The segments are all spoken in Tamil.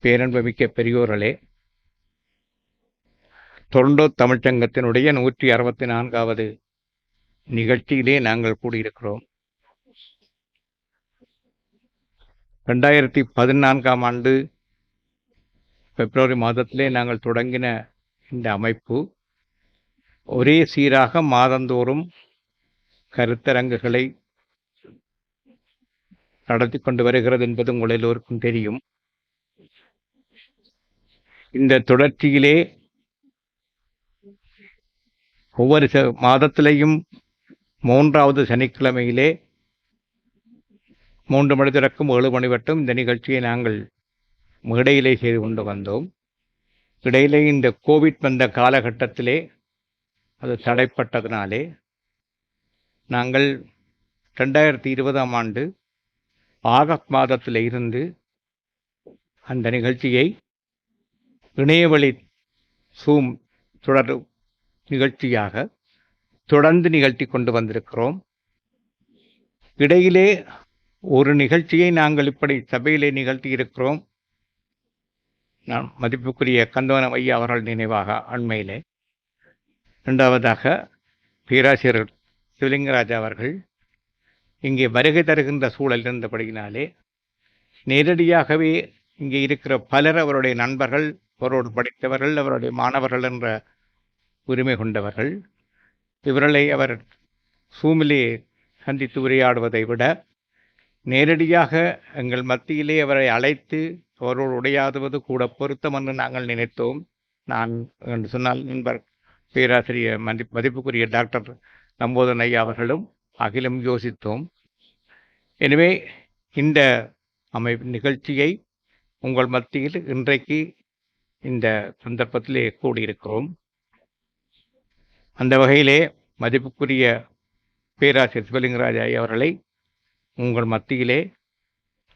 பேரன்புமிக்க பெரியோர்களே, டொரண்டோ தமிழ்ச்சங்கத்தினுடைய 164வது நிகழ்ச்சியிலே நாங்கள் கூடியிருக்கிறோம். 2014ஆம் ஆண்டு பிப்ரவரி மாதத்திலே நாங்கள் தொடங்கின இந்த அமைப்பு ஒரே சீராக மாதந்தோறும் கருத்தரங்குகளை நடத்தி கொண்டு வருகிறது என்பது உங்கள் எல்லோருக்கும் தெரியும். இந்த தொடர்ச்சியிலே ஒவ்வொரு மாதத்திலேயும் 3வது சனிக்கிழமையிலே 3 மணி தொடக்கம் 7 மணி வட்டும் இந்த நிகழ்ச்சியை நாங்கள் மேடையிலே செய்து கொண்டு வந்தோம். இடையிலே இந்த கோவிட் வந்த காலகட்டத்திலே அது தடைப்பட்டதினாலே நாங்கள் 2020ஆம் ஆண்டு ஆகஸ்ட் மாதத்தில் இருந்து அந்த நிகழ்ச்சியை இணையவழி சூம் தொடர் நிகழ்ச்சியாக தொடர்ந்து நிகழ்த்தி கொண்டு வந்திருக்கிறோம். இடையிலே ஒரு நிகழ்ச்சியை நாங்கள் இப்படி சபையிலே நிகழ்த்தி இருக்கிறோம். நான் மதிப்புக்குரிய கந்தவனம் ஐயா அவர்கள் நினைவாக அண்மையிலே. இரண்டாவதாக பேராசிரியர் சிவலிங்கராஜா அவர்கள் இங்கே வருகை தருகின்ற சூழல் இருந்தபடியினாலே நேரடியாகவே இங்கே இருக்கிற பலர் அவருடைய நண்பர்கள், அவரோடு படித்தவர்கள், அவருடைய மாணவர்கள் என்ற உரிமை கொண்டவர்கள். இவர்களை அவர் சூமிலே சந்தித்து உரையாடுவதை விட நேரடியாக எங்கள் மத்தியிலே அவரை அழைத்து அவரோடு உரையாடுவது கூட பொருத்தம் என்று நாங்கள் நினைத்தோம். நான் என்று சொன்னால் நண்பர் பேராசிரியர் மதிப்புக்குரிய டாக்டர் நம்போதன் ஐயா அவர்களும் அகிலம் யோசித்தோம். எனவே இந்த நிகழ்ச்சியை உங்கள் மத்தியில் இன்றைக்கு இந்த சந்தர்ப்பத்திலே கூடியிருக்கிறோம். அந்த வகையிலே மதிப்புக்குரிய பேராசிரியர் சிவலிங்கராஜா அவர்களை உங்கள் மத்தியிலே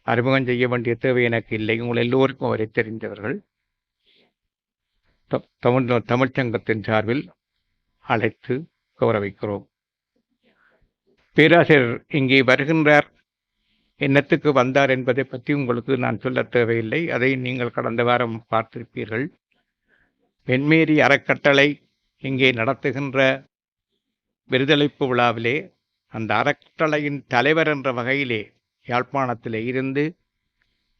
அறிமுகம் செய்ய வேண்டிய தேவை எனக்கு இல்லை. உங்கள் எல்லோருக்கும் அவரை தெரிந்தவர்கள். தமிழ்ச்சங்கத்தின் சார்பில் அழைத்து கௌரவிக்கிறோம். பேராசிரியர் இங்கே வருகின்றார், என்னத்துக்கு வந்தார் என்பதை பற்றி உங்களுக்கு நான் சொல்ல தேவையில்லை. அதை நீங்கள் கடந்த வாரம் பார்த்திருப்பீர்கள். வெண்மேரி அறக்கட்டளை இங்கே நடத்துகின்ற விருதளிப்பு விழாவிலே அந்த அறக்கட்டளையின் தலைவர் என்ற வகையிலே யாழ்ப்பாணத்திலே இருந்து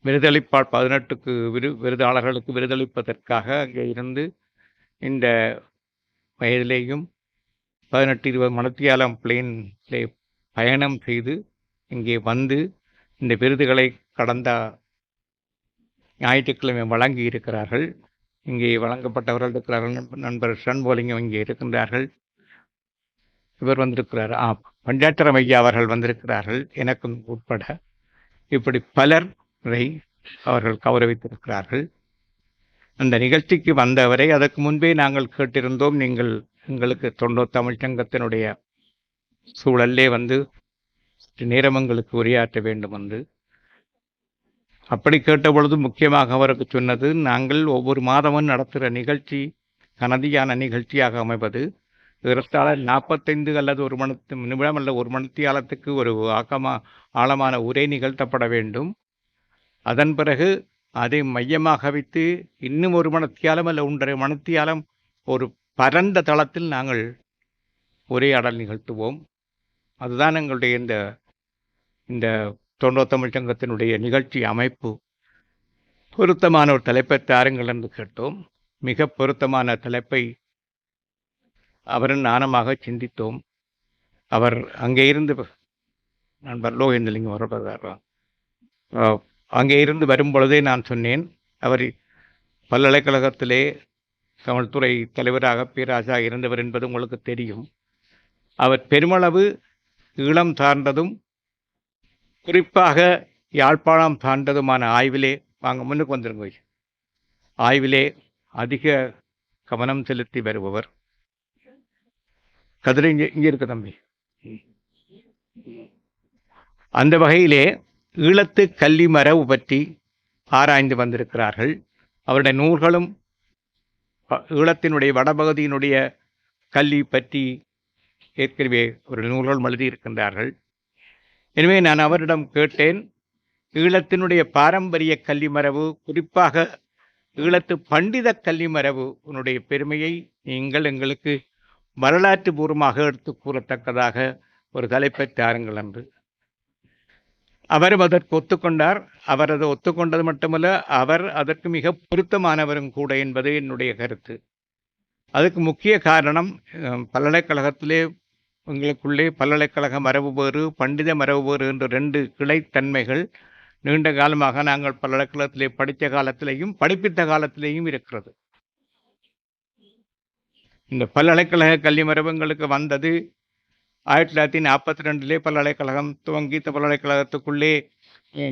விருதளிப்பால் 18க்கு விருதாளர்களுக்கு விருதளிப்பதற்காக அங்கே இருந்து இந்த வயதிலேயும் 18-20 மணித்தியாலம் பிளேனிலே பயணம் செய்து இங்கே வந்து இந்த விருதுகளை கடந்த ஞாயிற்றுக்கிழமை வழங்கி இருக்கிறார்கள். இங்கே வழங்கப்பட்டவர்கள் இருக்கிறார்கள். நண்பர் ஷண்போலிங்கம் இங்கே இருக்கின்றார்கள். இவர் வந்திருக்கிறார். பஞ்சாட்சரம் ஐயா அவர்கள் வந்திருக்கிறார்கள், எனக்கும் உட்பட. இப்படி பலரை அவர்கள் கௌரவித்திருக்கிறார்கள். அந்த நிகழ்ச்சிக்கு வந்தவரை அதற்கு முன்பே நாங்கள் கேட்டிருந்தோம், நீங்கள் எங்களுக்கு டொரண்டோ தமிழ்ச்சங்கத்தினுடைய சூழலே வந்து நேரம் எங்களுக்கு உரையாற்ற வேண்டும் என்று. அப்படி கேட்ட பொழுது முக்கியமாக அவருக்கு சொன்னது, நாங்கள் ஒவ்வொரு மாதமும் நடத்துகிற நிகழ்ச்சி கனதியான நிகழ்ச்சியாக அமைவது ஏறத்தாழ 45 அல்லது 1 நிமிடம் அல்ல 1 மணித்தியாலத்துக்கு ஒரு ஆழமான உரை நிகழ்த்தப்பட வேண்டும். அதன் பிறகு அதை மையமாக வைத்து இன்னும் 1 மணித்தியாலம் அல்ல 1.5 மணித்தியாலம் ஒரு பரந்த தளத்தில் நாங்கள் உரையாடல் நிகழ்த்துவோம். அதுதான் எங்களுடைய இந்த டொரண்டோ தமிழ்ச்சங்கத்தினுடைய நிகழ்ச்சி அமைப்பு. பொருத்தமான ஒரு தலைப்பை தாருங்கள் என்று கேட்டோம். மிக பொருத்தமான தலைப்பை அவரின் நாணமாக சிந்தித்தோம். அவர் அங்கே இருந்து நண்பர் லோகேந்திரலிங்கம் வருவதாக அங்கே இருந்து வரும்பொழுதே நான் சொன்னேன், அவர் பல்கலைக்கழகத்திலே தமிழ்துறை தலைவராக பேராசிரியராக இருந்தவர் என்பது உங்களுக்கு தெரியும். அவர் பெருமளவு ஈழம் சார்ந்ததும் குறிப்பாக யாழ்ப்பாணம் சார்ந்ததுமான ஆய்விலே முன்னுக்கு வந்துருங்க ஆய்விலே அதிக கவனம் செலுத்தி வருபவர். கதிரை இங்கே இருக்க தம்பி. அந்த வகையிலே ஈழத்து கல்வி மரபு பற்றி ஆராய்ந்து வந்திருக்கிறார்கள். அவருடைய நூல்களும் ஈழத்தினுடைய வடபகுதியினுடைய கல்வி பற்றி ஏற்கனவே ஒரு நூல்கள் எழுதியிருக்கின்றார்கள். எனவே நான் அவரிடம் கேட்டேன், ஈழத்தினுடைய பாரம்பரிய கல்வி மரபு, குறிப்பாக ஈழத்து பண்டித கல்வி மரபு உன்னுடைய பெருமையை நீங்கள் எங்களுக்கு வரலாற்று பூர்வமாக எடுத்து கூறத்தக்கதாக ஒரு தலைப்பை தாருங்கள் என்று. அவரும் அதற்கு ஒத்துக்கொண்டார். அவர் அதை ஒத்துக்கொண்டது மட்டுமல்ல, அவர் அதற்கு மிக பொருத்தமானவரும் கூட என்பது என்னுடைய கருத்து. அதுக்கு முக்கிய காரணம், பல்கலைக்கழகத்திலே எங்களுக்குள்ளே பல்கலைக்கழக மரபு வேறு, பண்டித மரபு வேறு என்ற 2 கிளைத்தன்மைகள் நீண்ட காலமாக நாங்கள் பல்கலைக்கழகத்திலே படித்த காலத்திலேயும் படிப்பித்த காலத்திலேயும் இருக்கிறது. இந்த பல்கலைக்கழக கல்வி மரபு எங்களுக்கு வந்தது 1942 பல்கலைக்கழகம் துவங்கி, பல்கலைக்கழகத்துக்குள்ளே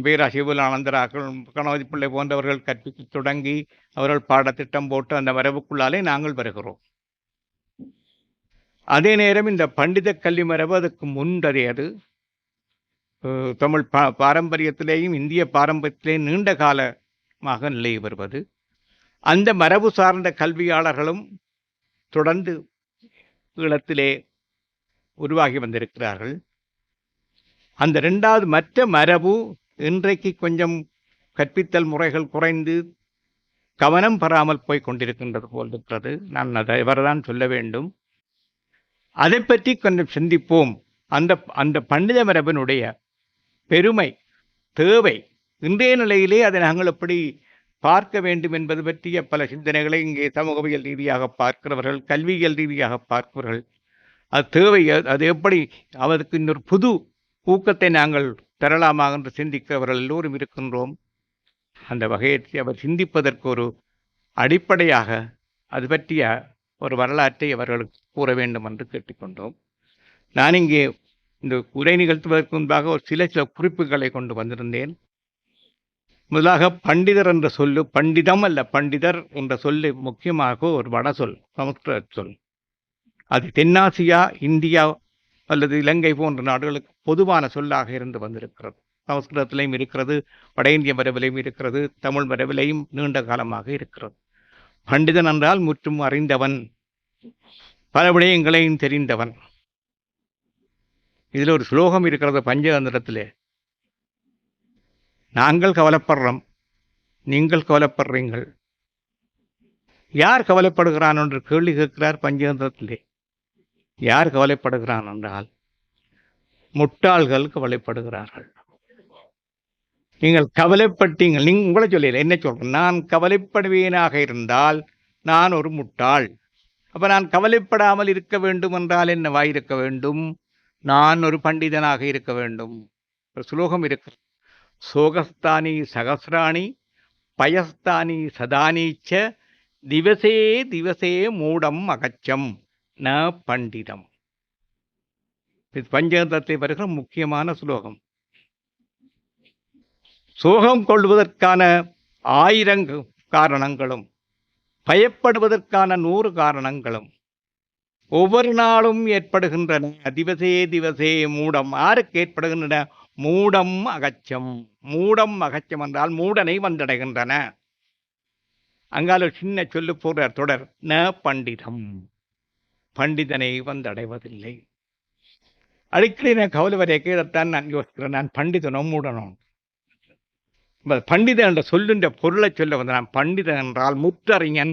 வீராசிபுல் ஆனந்தராக்கள், கணபதி பிள்ளை போன்றவர்கள் கற்பிக்க தொடங்கி அவர்கள் பாடத்திட்டம் போட்டு அந்த மரபுக்குள்ளாலே நாங்கள் வருகிறோம். அதே நேரம் இந்த பண்டித கல்வி மரபு அதுக்கு முந்ததையது. தமிழ் பாரம்பரியத்திலேயும் இந்திய பாரம்பரியத்திலேயும் நீண்ட காலமாக நிலை வருவது. அந்த மரபு சார்ந்த கல்வியாளர்களும் தொடர்ந்து ஈழத்திலே உருவாகி வந்திருக்கிறார்கள். அந்த 2வது மற்ற மரபு இன்றைக்கு கொஞ்சம் கற்பித்தல் முறைகள் குறைந்து கவனம் பெறாமல் போய் கொண்டிருக்கின்றது போல் இருக்கிறது. நான் அதை இவர்தான் சொல்ல வேண்டும். அதை பற்றி கொஞ்சம் சிந்திப்போம். அந்த பண்டித மரபினுடைய பெருமை, தேவை, இன்றைய நிலையிலே அதை நாங்கள் எப்படி பார்க்க வேண்டும் என்பது பற்றிய பல சிந்தனைகளை இங்கே சமூகவியல் ரீதியாக பார்க்கிறவர்கள், கல்வியியல் ரீதியாக பார்க்கிறவர்கள், அது தேவை, அது எப்படி அவருக்கு இன்னொரு புது ஊக்கத்தை நாங்கள் தரலாமாக என்று சிந்திக்கிறவர்கள் எல்லோரும் இருக்கின்றோம். அந்த வகையை அவர் சிந்திப்பதற்கு ஒரு அடிப்படையாக அது பற்றிய ஒரு வரலாற்றை அவர்களுக்கு கூற வேண்டும் என்று கேட்டுக்கொண்டோம். நான் இங்கே இந்த உரை நிகழ்த்துவதற்கு முன்பாக ஒரு சில குறிப்புகளை கொண்டு வந்திருந்தேன். முதலாக பண்டிதர் என்ற சொல்லு, பண்டிதம் அல்ல பண்டிதர் என்ற சொல்லு முக்கியமாக ஒரு வட சொல், சமஸ்கிருத சொல். அது தென்னாசியா, இந்தியா அல்லது இலங்கை போன்ற நாடுகளுக்கு பொதுவான சொல்லாக இருந்து வந்திருக்கிறது. சமஸ்கிருதத்திலையும் இருக்கிறது, வட இந்திய மரபிலையும் இருக்கிறது, தமிழ் மரபிலையும் நீண்ட காலமாக இருக்கிறது. பண்டிதன் என்றால் முற்றும் அறிந்தவன், பல விடயங்களையும் தெரிந்தவன். இதில் ஒரு ஸ்லோகம் இருக்கிறது பஞ்சதந்திரத்திலே. நாங்கள் கவலைப்படுறோம், நீங்கள் கவலைப்படுறீங்கள். யார் கவலைப்படுகிறான் என்று கேள்வி கேட்கிறார் பஞ்சதந்திரத்திலே. யார் கவலைப்படுகிறான் என்றால் முட்டாள்கள் கவலைப்படுகிறார்கள். நீங்கள் கவலைப்பட்டீங்கள், நீங்கள் உங்களை சொல்லல, என்ன சொல்றேன், நான் கவலைப்படுவேனாக இருந்தால் நான் ஒரு முட்டாள். அப்ப நான் கவலைப்படாமல் இருக்க வேண்டும் என்றால் என்னவாயிருக்க வேண்டும்? நான் ஒரு பண்டிதனாக இருக்க வேண்டும். ஒரு ஸ்லோகம் இருக்கு, சோகஸ்தானி சகசிராணி பயஸ்தானி சதானீச்ச திவசே திவசே மூடம் அகச்சம் ந பண்டிதம். இது பஞ்சதந்திரத்தை வருகிற முக்கியமான ஸ்லோகம். சோகம் கொள்வதற்கான 1000 காரணங்களும், பயப்படுவதற்கான 100 காரணங்களும் ஒவ்வொரு நாளும் ஏற்படுகின்றன. திவசே திவசே மூடம். யாருக்கு ஏற்படுகின்றன? மூடம் அகச்சம். மூடம் அகச்சம் என்றால் மூடனை வந்தடைகின்றன. அங்கால சின்ன சொல்லு போற தொடர், ந பண்டிதம், பண்டிதனை வந்தடைவதில்லை. அடிக்கடி நான் கவலை வரைய இதைத்தான் நான் யோசிக்கிறேன், நான் பண்டிதனோ மூடனோ. பண்டிதன் என்ற சொல்லுன்ற பொருளை சொல்ல வந்த நான் பண்டிதன் என்றால் முற்றறிஞன்,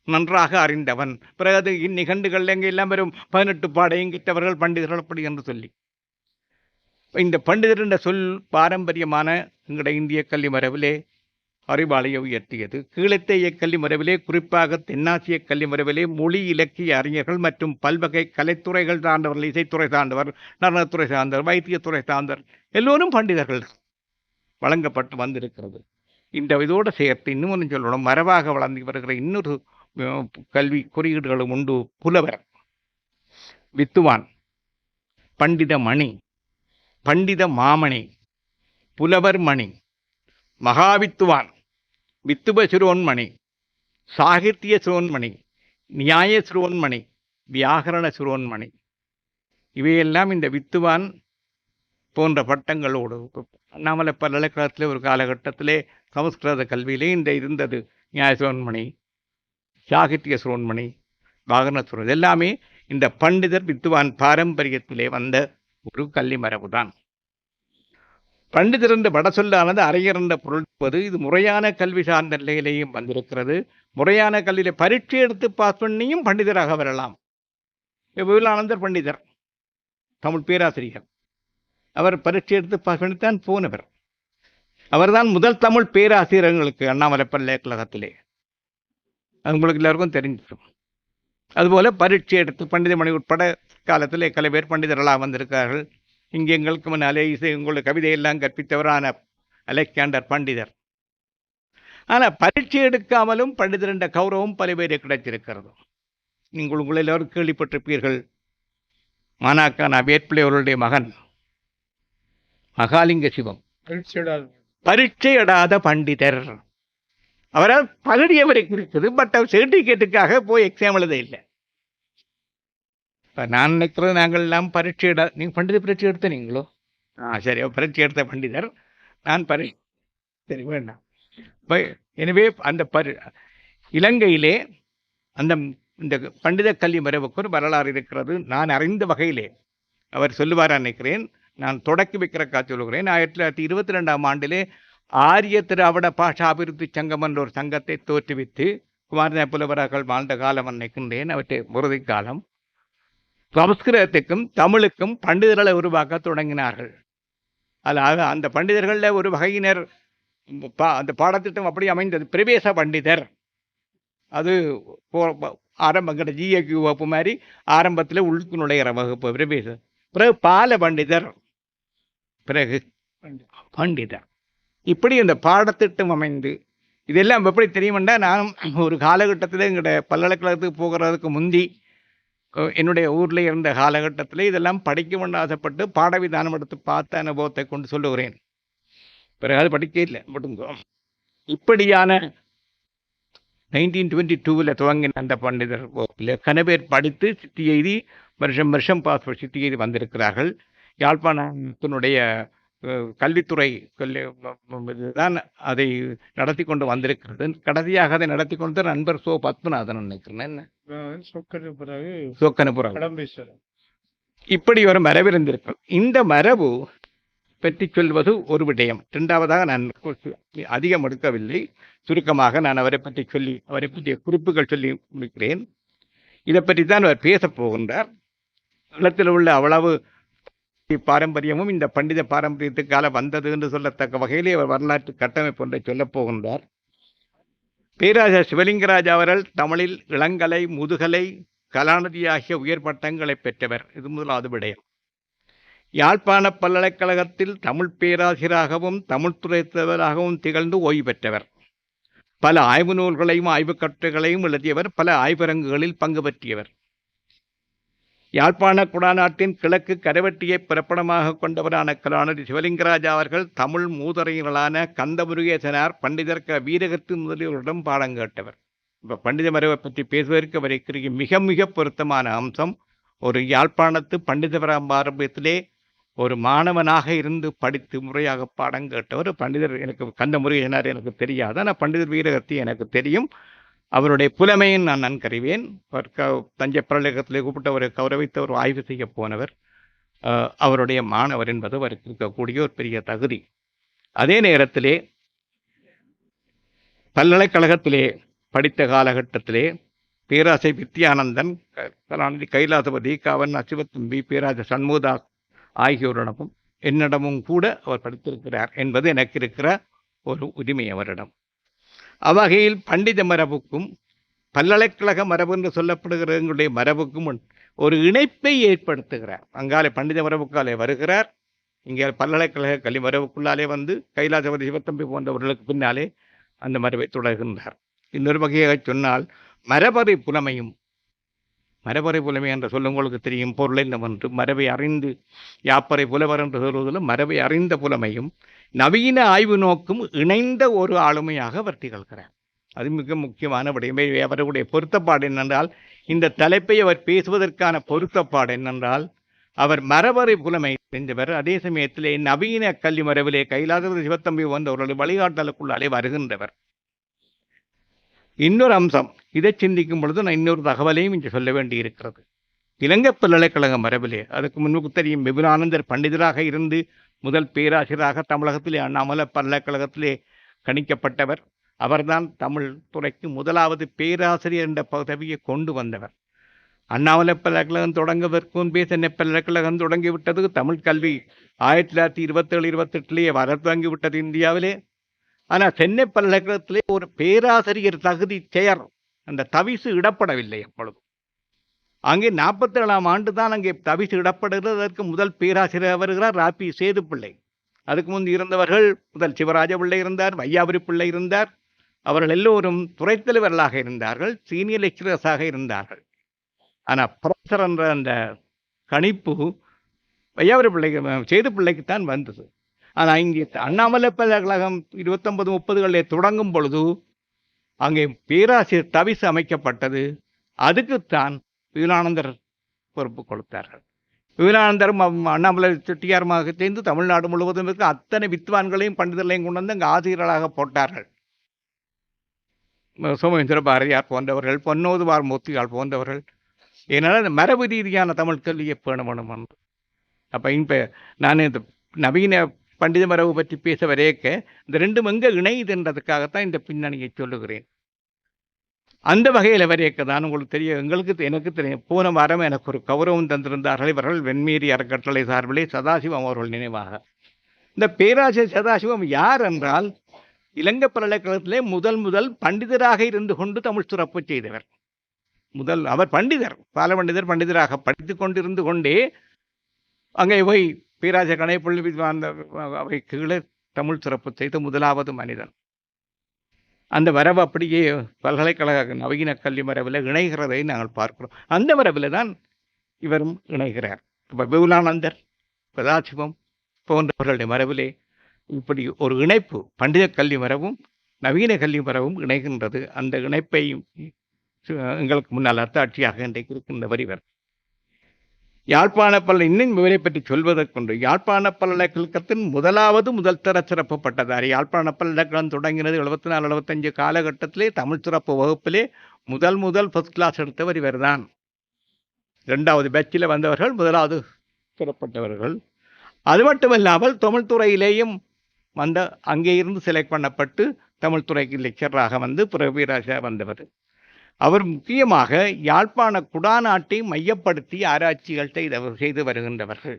நன்றாக அறிந்தவன். பிறகு இந்நிகண்டுகள் எங்கே எல்லாம் வரும் 18 பாடையும் கிட்டவர்கள் பண்டிதர்கள் அப்படி என்று சொல்லி. இந்த பண்டிதர் என்ற சொல் பாரம்பரியமான எங்களுடைய இந்திய கல்வி மரபிலே அறிவாளையை உயர்த்தியது. கீழத்தைய கல்வி மரபிலே, குறிப்பாக தென்னாசிய கல்வி மரபிலே மொழி இலக்கிய அறிஞர்கள் மற்றும் பல்வகை கலைத்துறைகள் சார்ந்தவர்கள், இசைத்துறை சார்ந்தவர், நடனத்துறை சார்ந்தவர், வைத்தியத்துறை சார்ந்தவர், எல்லோரும் பண்டிதர்கள் வழங்கப்பட்டு வந்திருக்கிறது. இந்த இதோடு சேர்த்து இன்னும் ஒன்று சொல்லணும், மரபாக வளர்ந்து வருகிற இன்னொரு கல்வி குறியீடுகளும் உண்டு. புலவர், வித்துவான், பண்டித மணி, பண்டித மாமணி, புலவர் மணி, மகாவித்துவான், வித்துவ சிரோன்மணி, சாகித்ய சிரோன்மணி, நியாய சிரோன்மணி, வியாகரண சிரோன்மணி. இவையெல்லாம் இந்த வித்துவான் போன்ற பட்டங்களோடு அண்ணாமலை பல்கலைக்கழகத்திலே ஒரு காலகட்டத்திலே சமஸ்கிருத கல்வியிலே இந்த இருந்தது. நியாய சிரோன்மணி, சாகித்ய சிரோன்மணி, வியாகரண சிரோன்மணி எல்லாமே இந்த பண்டிதர் வித்துவான் பாரம்பரியத்திலே வந்த ஒரு கல்வி மரபுதான். பண்டிதர் என்ற வட சொல்லானது அறிஞர் என்ற பொருள்பது. இது முறையான கல்வி சார்ந்த நிலையிலேயும் வந்திருக்கிறது. முறையான கல்வியில பரீட்சை எடுத்து பாஸ் பண்ணியும் பண்டிதராக வரலாம். விபுலானந்தர் பண்டிதர், தமிழ் பேராசிரியர். அவர் பரீட்சை எடுத்து பாஸ் பண்ணித்தான் போனவர். அவர்தான் முதல் தமிழ் பேராசிரியர் எங்களுக்கு அண்ணாமலை பல்கலைக்கழகத்திலே. அது உங்களுக்கு எல்லாருக்கும் தெரிஞ்சிடும். அதுபோல பரீட்சை எடுத்து பண்டிதமணி உட்பட காலத்தில் பல பேர் பண்டிதர்களாக வந்திருக்கிறார்கள். இங்கே எங்களுக்கு முன்னாலே உங்களுடைய கவிதையெல்லாம் கற்பித்தவரான அலெக்சாண்டர் பண்டிதர். ஆனால் பரீட்சை எடுக்காமலும் பண்டிதர் என்ற கௌரவம் பல பேரை கிடைத்திருக்கிறது. உங்கள் எல்லோரும் கேள்விப்பட்டிருப்பீர்கள். மானாக்கான வேட்பிள்ளை அவர்களுடைய மகன் மகாலிங்க சிவம் பரீட்சையிடாத பண்டிதர். அவரால் பகுதி அவருக்கு இருக்குது. பட் அவர் சர்டிஃபிகேட்டுக்காக போய் எக்ஸாம் எழுத இல்லை. இப்போ நான் நினைக்கிறது நாங்கள் எல்லாம் பரீட்சை நீங்கள் பண்டித பரீட்சை எடுத்த நீங்களோ? சரி, பரீட்சை எடுத்த பண்டிதர். நான் சரி வேண்டாம். எனவே அந்த இலங்கையிலே அந்த இந்த பண்டித கல்வி மரபுக்கு ஒரு வரலாறு இருக்கிறது. நான் அறிந்த வகையிலே அவர் சொல்லுவார் நினைக்கிறேன். நான் தொடக்கி வைக்கிற காட்சி சொல்கிறேன். 1922ஆம் ஆண்டிலே ஆரிய திராவிட பாஷா அபிவிருத்தி சங்கம் என்ற ஒரு சங்கத்தை தோற்றுவித்து குமாரநாய புலவர்கள் வாழ்ந்த காலம் நினைக்கின்றேன். அவற்றை முறுதி காலம் சமஸ்கிருதத்துக்கும் தமிழுக்கும் பண்டிதர்களை உருவாக்க தொடங்கினார்கள். அதில் அந்த பண்டிதர்களில் ஒரு வகையினர் அந்த பாடத்திட்டம் அப்படி அமைந்தது. பிரவேச பண்டிதர், அது ஆரம்பங்கிற ஜிஏக்யூ வகுப்பு மாதிரி ஆரம்பத்தில் உள்கு நுழைகிற வகுப்பு பிரவேச. பிறகு பால பண்டிதர், பிறகு பண்டிதர். இப்படி இந்த பாடத்திட்டம் அமைந்து இதெல்லாம் எப்படி தெரியுமெண்டா, நான் ஒரு காலகட்டத்தில் எங்களுடைய பல்கலைக்கழகத்துக்கு போகிறதுக்கு முந்தி என்னுடைய ஊரில் இருந்த காலகட்டத்தில் இதெல்லாம் படிக்க ஆசைப்பட்டு பாடவிதானம் எடுத்து பார்த்த அனுபவத்தை கொண்டு சொல்லுகிறேன். பிறகு அது படிக்க இல்லை விடுங்க. இப்படியான 1922 துவங்கின அந்த பண்டிதர் வகுப்பில் கனவேர் படித்து சித்தி எழுதி வருஷம் பாஸ் சித்தி எழுதி வந்திருக்கிறார்கள். யாழ்ப்பாணத்தினுடைய கல்வித்துறை தான் அதை நடத்தி கொண்டு வந்திருக்கிறது. கடைசியாக அதை நடத்தி கொண்டு நண்பர் பத்மநாதன் நினைக்கிறேன். இப்படி ஒரு மரபு இருந்திருக்கு. இந்த மரபு பற்றி சொல்வது ஒரு விடயம். இரண்டாவதாக நான் அதிகம் எடுக்கவில்லை, சுருக்கமாக நான் அவரை பற்றி குறிப்புகள் சொல்லி முடிக்கிறேன். இதை பற்றி தான் அவர் பேசப் போகின்றார். நிலத்தில் உள்ள அவ்வளவு பாரம்பரியமும் இந்த பண்டித பாரம்பரியத்துக்கால வந்தது என்று சொல்லத்தக்க வகையிலே அவர் வரலாற்று கட்டமைப்பு ஒன்றை சொல்லப் போகின்றார். பேராசிரியர் சிவலிங்கராஜா அவர்கள் தமிழில் இளங்கலை, முதுகலை, கலாநிதி ஆகிய உயர் பட்டங்களை பெற்றவர். இது முதலாவது விடயம். யாழ்ப்பாண பல்கலைக்கழகத்தில் தமிழ் பேராசிரியராகவும் தமிழ் துறை தலைவராகவும் திகழ்ந்து ஓய்வு பெற்றவர். பல ஆய்வு நூல்களையும் ஆய்வுக் கட்டுரைகளையும் எழுதியவர். பல ஆய்வரங்குகளில் பங்கு பற்றியவர். யாழ்ப்பாண குடாநாட்டின் கிழக்கு கரைவெட்டியை பிறப்பிடமாக கொண்டவரான கலாநிதி சிவலிங்கராஜா அவர்கள் தமிழ் மூதறிஞர்களான கந்தமுருகேசனார், பண்டிதர் வீரகத்து முதலியோரிடம் பாடம் கேட்டவர். இப்போ பண்டித மரபை பற்றி பேசுவதற்கு அவருக்கு மிக மிக பொருத்தமான அம்சம், ஒரு யாழ்ப்பாணத்து பண்டித பாரம்பரியத்திலே ஒரு மாணவனாக இருந்து படித்து முறையாக பாடம் கேட்டவர் பண்டிதர். எனக்கு கந்தமுருகேசனார் எனக்கு தெரியாது, ஆனால் பண்டிதர் வீரகத்தி எனக்கு தெரியும். அவருடைய புலமையும் நான் நன்கறிவேன். தஞ்சை பல்கலைக்கழகத்திலே கூப்பிட்டவரை கௌரவித்தவர், ஆய்வு செய்ய போனவர், அவருடைய மாணவர் என்பது அவருக்கு இருக்கக்கூடிய ஒரு பெரிய தகுதி. அதே நேரத்திலே பல்கலைக்கழகத்திலே படித்த காலகட்டத்திலே பேராசை வித்யானந்தன், கலாநிதி கைலாசபதி, கவன் அசிவத்தம்பி, பேராசை சண்முகதாஸ் ஆகியோரிடமும் என்னிடமும் கூட அவர் படித்திருக்கிறார் என்பது எனக்கு இருக்கிற ஒரு உரிமை அவரிடம். அவ்வகையில் பண்டித மரபுக்கும் பல்கலைக்கழக மரபு என்று சொல்லப்படுகிற எங்களுடைய மரபுக்கும் ஒரு இணைப்பை ஏற்படுத்துகிறார். அங்காலே பண்டித மரபுக்காலே வருகிறார், இங்கே பல்கலைக்கழக கல்வி மரபுக்குள்ளாலே வந்து கைலாசபதி சிவத்தம்பி போன்றவர்களுக்கு பின்னாலே அந்த மரபை தொடர்கின்றார். இன்னொரு வகையாக சொன்னால் மரபறை புலமையும், மரபறை புலமை என்ற சொல்ல உங்களுக்கு தெரியும் பொருள் என்னவென்று. மரபை அறிந்து யாப்பறை புலவர் என்று சொல்வதில் மரபை அறிந்த புலமையும் நவீன ஆய்வு நோக்கும் இணைந்த ஒரு ஆளுமையாக அவர் திகழ்கிறார். அது மிக முக்கியமான விடயமே. அவருடைய பொருத்தப்பாடு என்னென்றால், இந்த தலைப்பை அவர் பேசுவதற்கான பொருத்தப்பாடு என்னென்றால், அவர் மரபறை புலமை செஞ்சவர், அதே சமயத்திலே நவீன கல்வி மரபிலே கைலாசபதி சிவத்தம்பி போன்றவர்களுடைய வழிகாட்டலுக்குள்ளாலே வருகின்றவர். இன்னொரு அம்சம், இதை சிந்திக்கும் பொழுது நான் இன்னொரு தகவலையும் இன்று சொல்ல வேண்டி இருக்கிறது. இலங்கை பல்கலைக்கழக மரபிலே அதுக்கு முன்பு தெரியும், விபுலானந்தர் பண்டிதராக இருந்து முதல் பேராசிரியராக தமிழகத்திலே அண்ணாமலை பல்கலைக்கழகத்திலே கணிக்கப்பட்டவர். அவர்தான் தமிழ் துறைக்கு முதலாவது பேராசிரியர் என்ற பதவியை கொண்டு வந்தவர். அண்ணாமலை பல்கலைக்கழகம் தொடங்குவதற்கு முன்பே சென்னை பல்கலைக்கழகம் தொடங்கிவிட்டது. தமிழ் கல்வி 1927-28 வர தொடங்கிவிட்டது இந்தியாவிலே. ஆனால் சென்னை பல்கலைக்கழகத்திலே ஒரு பேராசிரியர் தகுதி செயர் அந்த தவிசு இடப்படவில்லை. அப்பொழுது அங்கே 47ஆம் ஆண்டு தான் அங்கே தவிசு இடப்படுகிறது. அதற்கு முதல் பேராசிரியர் வருகிறார் ராபி சேதுப்பிள்ளை. அதுக்கு முன் இருந்தவர்கள் முதல் சிவராஜ பிள்ளை இருந்தார், வையாபுரி பிள்ளை இருந்தார். அவர்கள் எல்லோரும் துறைத் தலைவர்களாக இருந்தார்கள், சீனியர் லெக்சரர்ஸாக இருந்தார்கள். ஆனால் ப்ரொஃபஸர் என்ற அந்த கணிப்பு வையாபுரி பிள்ளைக்கு சேது பிள்ளைக்குத்தான் வந்தது. ஆனால் இங்கே அண்ணாமலை பல்கலைக்கழகம் 29-30களிலே தொடங்கும் பொழுது அங்கே பேராசிரியர் தவிசு அமைக்கப்பட்டது. அதுக்குத்தான் விவேகானந்தர் பொறுப்பு கொடுத்தார்கள். விவேகானந்தரும் அண்ணாமலை செட்டியாருமாக சேர்ந்து தமிழ்நாடு முழுவதும் இருக்க அத்தனை வித்வான்களையும் பண்டிதர்களையும் கொண்டு வந்து அங்கே ஆசிரியர்களாக போட்டார்கள். சோமேந்திர பாரதியார் போன்றவர்கள், பொன்னோதுவார் மூர்த்தியால் போன்றவர்கள். ஏனால் அந்த மரபு ரீதியான தமிழ் கல்வியை பேண வேணும் என்று. அப்போ இப்போ நான் இந்த நவீன பண்டித மரபு பற்றி பேச வரையக்க இந்த ரெண்டும் எங்கே இணையுதுன்றதுக்காகத்தான் இந்த பின்னணியை சொல்லுகிறேன். அந்த வகையில் வரையக்க தான் உங்களுக்கு தெரியும், எனக்கு தெரியும். போன வாரம் எனக்கு ஒரு கௌரவம் தந்திருந்தார்கள் இவர்கள் வெண்மேரி அறக்கட்டளை சார்பிலே சதாசிவம் அவர்கள் நினைவாக. இந்த பேராசிரியர் சதாசிவம் யார் என்றால் இலங்கை பல்கலைக்கழகத்திலே முதல் பண்டிதராக இருந்து கொண்டு தமிழ் சிறப்பு செய்தவர். அவர் பண்டிதர், பால பண்டிதராக படித்து கொண்டிருந்து கொண்டே அங்கே போய் பேராசிரியர் கணைப்பள்ளி அவை கீழே தமிழ் சிறப்பு செய்த முதலாவது மனிதன். அந்த வரவு அப்படியே பல்கலைக்கழக நவீன கல்வி மரபில் இணைகிறதை நாங்கள் பார்க்கிறோம். அந்த மரபில் தான் இவரும் இணைகிறார். இப்போ விபுலானந்தர், சதாசிவம் போன்றவர்களுடைய மரபிலே இப்படி ஒரு இணைப்பு பண்டித கல்வி மரபும் நவீன கல்வி மரபும் இணைகின்றது. அந்த இணைப்பை எங்களுக்கு முன்னால் அத்தாட்சியாக இன்றைக்கு இருக்கின்றவர் இவர். யாழ்ப்பாண பல்கலை இன்னும் இவரை பற்றி சொல்வதற்கொண்டு யாழ்ப்பாண பல்கலைக்கழகத்தின் முதல் தர சிறப்பு பட்டதாரி. யாழ்ப்பாண பல்கலைக்கழகம் தொடங்கினது 74-75 காலகட்டத்திலே தமிழ் சிறப்பு வகுப்பிலே முதல் ஃபர்ஸ்ட் கிளாஸ் எடுத்தவர் இவர் தான். 2வது பேட்சில் வந்தவர்கள் முதலாவது பெறப்பட்டவர்கள். அது மட்டுமல்லாமல் தமிழ் துறையிலேயும் அங்கே இருந்து செலக்ட் பண்ணப்பட்டு தமிழ் துறைக்கு லெக்சராக வந்து பேராசிரியராக வந்தவர். அவர் முக்கியமாக யாழ்ப்பாண குடாநாட்டை மையப்படுத்தி ஆராய்ச்சிகள் செய்து வருகின்றவர்கள்.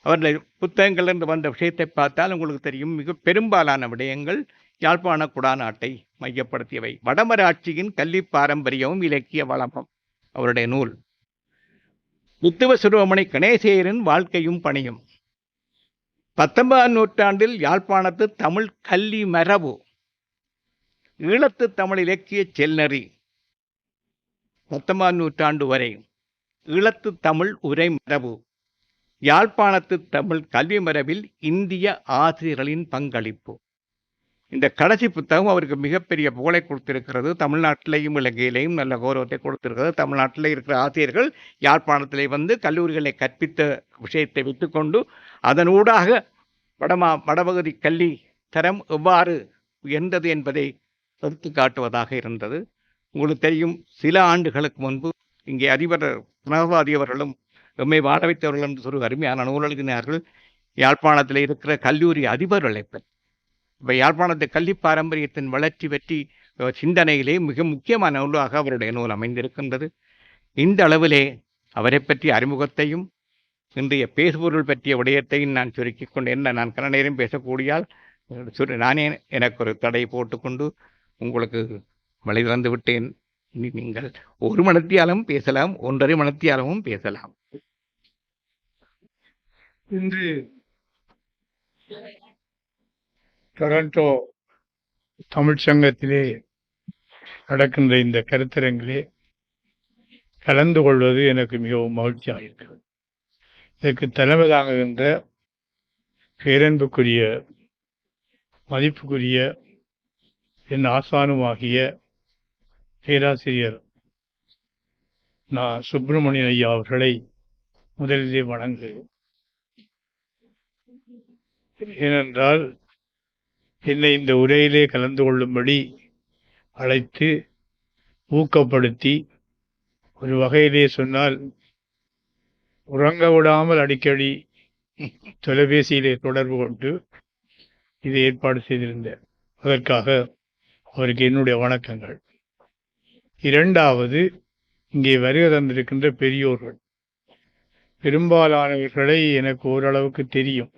அவர்கள் புத்தகங்கள் என்று வந்த விஷயத்தை பார்த்தால் உங்களுக்கு தெரியும், மிக பெரும்பாலான விடயங்கள் யாழ்ப்பாண குடாநாட்டை மையப்படுத்தியவை. வடமராட்சியின் கல்வி பாரம்பரியமும் இலக்கிய வளமும் அவருடைய நூல். வித்துவ சிறுவமணி கணேசேயரின் வாழ்க்கையும் பணியும். 19ஆம் நூற்றாண்டில் யாழ்ப்பாணத்து தமிழ் கல்வி மரபு, ஈழத்து தமிழ் இலக்கிய செல்நெறி. 19ஆம் நூற்றாண்டு வரை ஈழத்து தமிழ் உரை மரபு, யாழ்ப்பாணத்து தமிழ் கல்வி மரபில் இந்திய ஆசிரியர்களின் பங்களிப்பு. இந்த கடைசி புத்தகம் அவருக்கு மிகப்பெரிய புகழை கொடுத்திருக்கிறது. தமிழ்நாட்டிலேயும் இலங்கையிலேயும் நல்ல கௌரவத்தை கொடுத்திருக்கிறது. தமிழ்நாட்டில் இருக்கிற ஆசிரியர்கள் யாழ்ப்பாணத்திலே வந்து கல்லூரிகளை கற்பித்த விஷயத்தை விட்டுக்கொண்டு அதனூடாக வடபகுதி கல்வி தரம் எவ்வாறு உயர்ந்தது என்பதை எடுத்து காட்டுவதாக இருந்தது. உங்களுக்கு தெரியும், சில ஆண்டுகளுக்கு முன்பு இங்கே அதிபர் பிரணவாதி அவர்களும் எம்மை வாழ வைத்தவர்கள் என்று ஒரு அருமையான நூல் எழுதினார்கள். யாழ்ப்பாணத்தில் இருக்கிற கல்லூரி அதிபர்களை பற்றி. இப்போ யாழ்ப்பாணத்து கல்வி பாரம்பரியத்தின் வளர்ச்சி பற்றி சிந்தனையிலே மிக முக்கியமான நூலாக அவருடைய நூல் அமைந்திருக்கின்றது. இந்த அளவிலே அவரை பற்றிய அறிமுகத்தையும் இன்றைய பேசுபொருள் பற்றிய விடயத்தையும் நான் சுருக்கிக் கொண்டு நான் கன நேரம் பேசக்கூடியால் நானே எனக்கு ஒரு தடை போட்டுக்கொண்டு உங்களுக்கு வழி திறந்து விட்டேன். நீங்கள் 1 மணித்தியாலும் பேசலாம், 1.5 மணித்தியாலமும் பேசலாம். இன்று டொரண்டோ தமிழ்ச்சங்கத்திலே நடக்கின்ற இந்த கருத்தரங்கிலே கலந்து கொள்வது எனக்கு மிகவும் மகிழ்ச்சியாக இருக்கிறது. இதற்கு தலைமை தாங்குகின்ற பேரன்புக்குரிய மதிப்புக்குரிய என் ஆசானுமாகிய பேராசிரியர் சுப்பிரமணியன் ஐயா அவர்களை முதலிலே வணங்குகிறேன். ஏனென்றால் என்னை இந்த உரையிலே கலந்து கொள்ளும்படி அழைத்து ஊக்கப்படுத்தி, ஒரு வகையிலே சொன்னால் உறங்க விடாமல் அடிக்கடி தொலைபேசியிலே தொடர்பு கொண்டு இதை ஏற்பாடு செய்திருந்தார். அதற்காக அவருக்கு என்னுடைய வணக்கங்கள். இரண்டாவது, இங்கே வருகை தந்திருக்கின்ற பெரியோர்கள், பெரும்பாலானவர்களை எனக்கு ஓரளவுக்கு தெரியும்.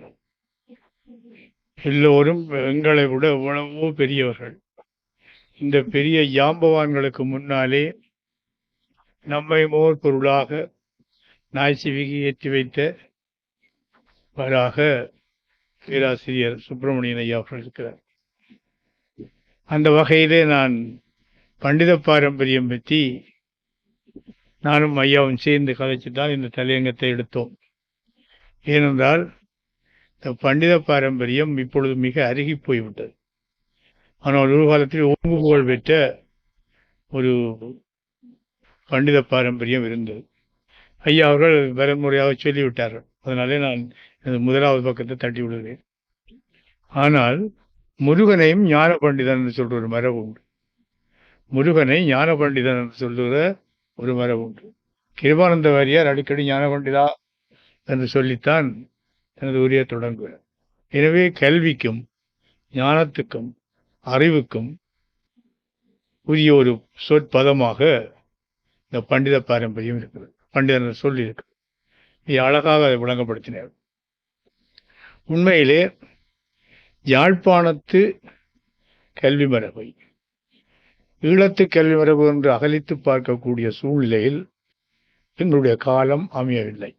எல்லோரும் எங்களை விட எவ்வளவோ பெரியவர்கள். இந்த பெரிய ஜாம்பவான்களுக்கு முன்னாலே நம்மை மோர் பொருளாக நாய்ச்சிவிகி ஏற்றி வைத்த வராக பேராசிரியர் சுப்பிரமணியன் ஐயா அவர்கள் இருக்கிறார். அந்த வகையிலே நான் பண்டித பாரம்பரியம் பற்றி நானும் ஐயாவும் சேர்ந்து கதைச்சுதான் இந்த தலையங்கத்தை எடுத்தோம். ஏனென்றால் இந்த பண்டித பாரம்பரியம் இப்பொழுது மிக அருகி போய்விட்டது. ஆனால் ஒரு காலத்தில் ஓங்கு புகழ் பெற்ற ஒரு பண்டித பாரம்பரியம் இருந்தது. ஐயா அவர்கள் வரன்முறையாக சொல்லிவிட்டார்கள். அதனாலே நான் முதலாவது பக்கத்தை தட்டி விடுகிறேன். ஆனால் முருகனையும் ஞான பண்டிதன் என்று சொல்ற ஒரு மரபு உண்டு. முருகனை ஞான பண்டிதன் என்று சொல்லுகிற ஒரு மரபு உண்டு. கிருபானந்த வாரியார் அடிக்கடி ஞான பண்டிதா என்று சொல்லித்தான் தனது உரையை தொடங்குவார். எனவே கல்விக்கும் ஞானத்துக்கும் அறிவுக்கும் புதிய ஒரு சொற்பதமாக இந்த பண்டித பாரம்பரியம் இருக்கிறது. பண்டிதன் சொல்லி இருக்கு. இது அழகாக அதை விளங்கப்படுத்தினார். உண்மையிலே யாழ்ப்பாணத்து கல்வி மரபை ஈழத்து கல்வி மரபு என்று அகலித்து பார்க்கக்கூடிய சூழ்நிலையில் எங்களுடைய காலம் அமையவில்லை.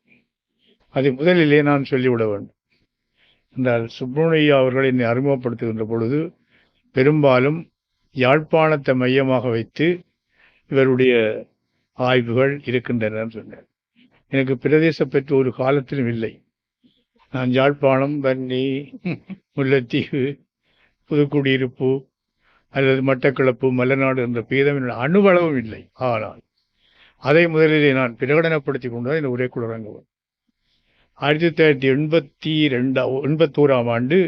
அதை முதலிலே நான் சொல்லிவிட வேண்டும். என்றால் சுப்பிரமணியா அவர்கள் என்னை அறிமுகப்படுத்துகின்ற பொழுது பெரும்பாலும் யாழ்ப்பாணத்தை மையமாக வைத்து இவருடைய ஆய்வுகள் இருக்கின்றன சொன்னார். எனக்கு பிரதேச பெற்று ஒரு காலத்திலும் இல்லை. நான் யாழ்ப்பாணம், வன்னி, முல்லைத்தீவு, புதுக்குடியிருப்பு அல்லது மட்டக்களப்பு, மலைநாடு என்ற பேதம் அணுவளவும் இல்லை. ஆனால் அதை முதலிலே நான் பிரகடனப்படுத்தி கொண்டுதான் இந்த உரைக்குள் இறங்குவேன். 1981ஆம் ஆண்டு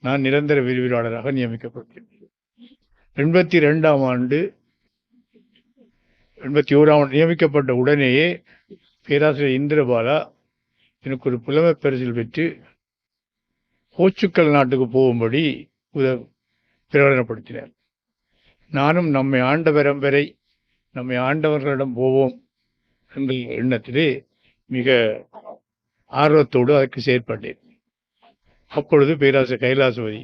நான் நிரந்தர விரிவுரையாளராக நியமிக்கப்பட்டேன். 82ஆம் ஆண்டு 81ஆம் ஆண்டு நியமிக்கப்பட்ட உடனேயே பேராசிரியர் இந்திரபாலா எனக்கு ஒரு புலமை பரிசில் பெற்று போர்ச்சுக்கல் நாட்டுக்கு போகும்படி பிரகடனப்படுத்தினார். நானும் நம்மை ஆண்ட பரம்பரை, நம்மை ஆண்டவர்களிடம் போவோம் என்ற எண்ணத்திலே மிக ஆர்வத்தோடு அதற்கு செயற்பட்டேன். அப்பொழுது பேராசிரியர் கைலாசபதி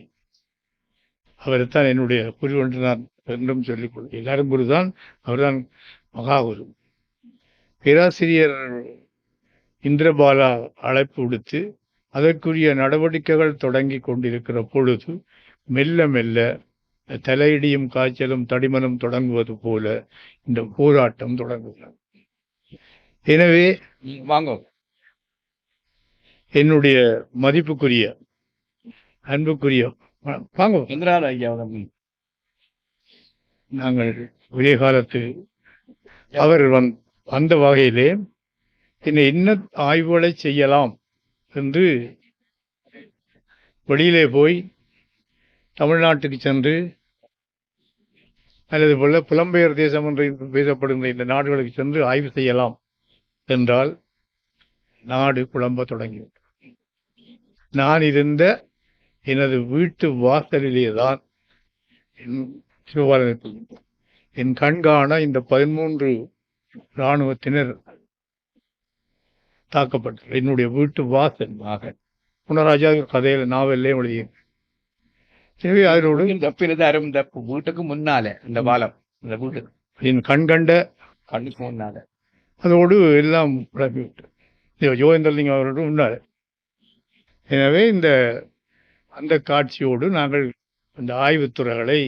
அவரைத்தான் என்னுடைய குரு என்று நான் என்றும் சொல்லிக் கொள்வேன். எல்லாரும் குருதான், அவர்தான் மகாகுரு. பேராசிரியர் இந்திரபாலா அழைப்பு விடுத்து அதற்குரிய நடவடிக்கைகள் தொடங்கி கொண்டிருக்கிற பொழுது மெல்ல மெல்ல தலையிடியும் காய்ச்சலும் தடிமனும் தொடங்குவது போல இந்த போராட்டம் தொடங்குகிறது. எனவே வாங்க, என்னுடைய மதிப்புக்குரிய அன்புக்குரிய வாங்க நாங்கள் ஒரே காலத்து அவர் அந்த வகையிலே என்ன ஆய்வுகளை செய்யலாம் என்று வெளியிலே போய் தமிழ்நாட்டுக்கு சென்று அல்லது போல புலம்பெயர் தேசம் என்று பேசப்படுகின்ற இந்த நாடுகளுக்கு சென்று ஆய்வு செய்யலாம் என்றால் நாடு குழம்ப தொடங்கியது. நான் இருந்த எனது வீட்டு வாசலிலே தான் என் கண்காண இந்த 13 இராணுவத்தினர் தாக்கப்பட்டார். என்னுடைய வீட்டு வாசல் புனராஜா கதையில நாவல்லே எழுதிய. எனவே அதனோடு தப்பு வீட்டுக்கு முன்னால இந்த பாலம், இந்த வீட்டுக்கு என் கண்கண்ட கண்ணுக்கு முன்னால அதோடு எல்லாம் விட்டு யோகேந்திரலிங்கம் அவரோடு முன்னால. எனவே அந்த காட்சியோடு நாங்கள் இந்த ஆய்வுத்துறைகளை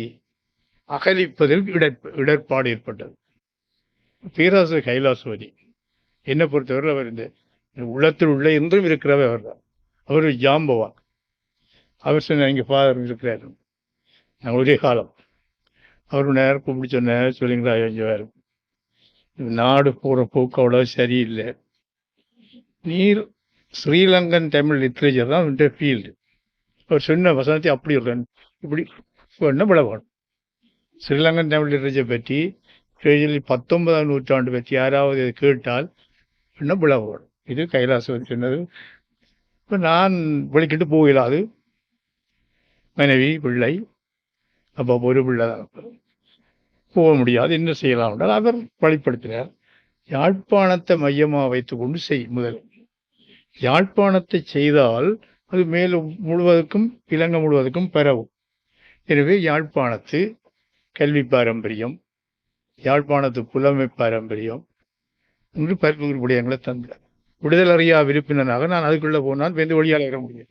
அகலிப்பதில் இடர்பாடு ஏற்பட்டது. பேராசிரியர் கைலாசபதி என்னை பொறுத்தவரை அவர் இந்த உள்ளத்தில் உள்ள என்றும் இருக்கிறவர் அவர் தான். அவர் ஜாம்பவான். அவர் சொன்ன இங்கே ஃபாதர் இருக்கிறார். நாங்கள் ஒரே காலம் அவர் நேரம் கூப்பிட்டு சொன்ன சொல்லிங்களா, ஐயாரு நாடு போகிற போக்கு அவ்வளோ சரியில்லை. நீர் ஸ்ரீலங்கன் தமிழ் லிட்ரேச்சர் தான் இந்த ஃபீல்டு. அவர் சொன்ன வசனத்தை அப்படி இப்படி சொன்ன விளவாடும். ஸ்ரீலங்கன் தமிழ் லிட்ரேச்சர் பற்றி 19ஆம் நூற்றாண்டு பற்றி யாராவது கேட்டால் என்ன விளவாடும். இது கைலாசபதி சொன்னது. இப்போ நான் வெளிக்கிட்டு போகலாது, மனைவி பிள்ளை, அப்போ ஒரு பிள்ளை தான் போக முடியாது, என்ன செய்யலாம் என்றால் அவர் வழிப்படுத்தினார். யாழ்ப்பாணத்தை மையமாக வைத்துக்கொண்டு செய் முதல். யாழ்ப்பாணத்தை செய்தால் அது மேலும் முழுவதற்கும் இலங்கை முழுவதற்கும் பரவும். எனவே யாழ்ப்பாணத்து கல்வி பாரம்பரியம், யாழ்ப்பாணத்து புலமை பாரம்பரியம் என்று பல்வேறு விடயங்களை தந்தார். விடுதல் அறியா விருப்பினராக நான் அதுக்குள்ளே போனால் வெந்து வழியாக வர முடியும்.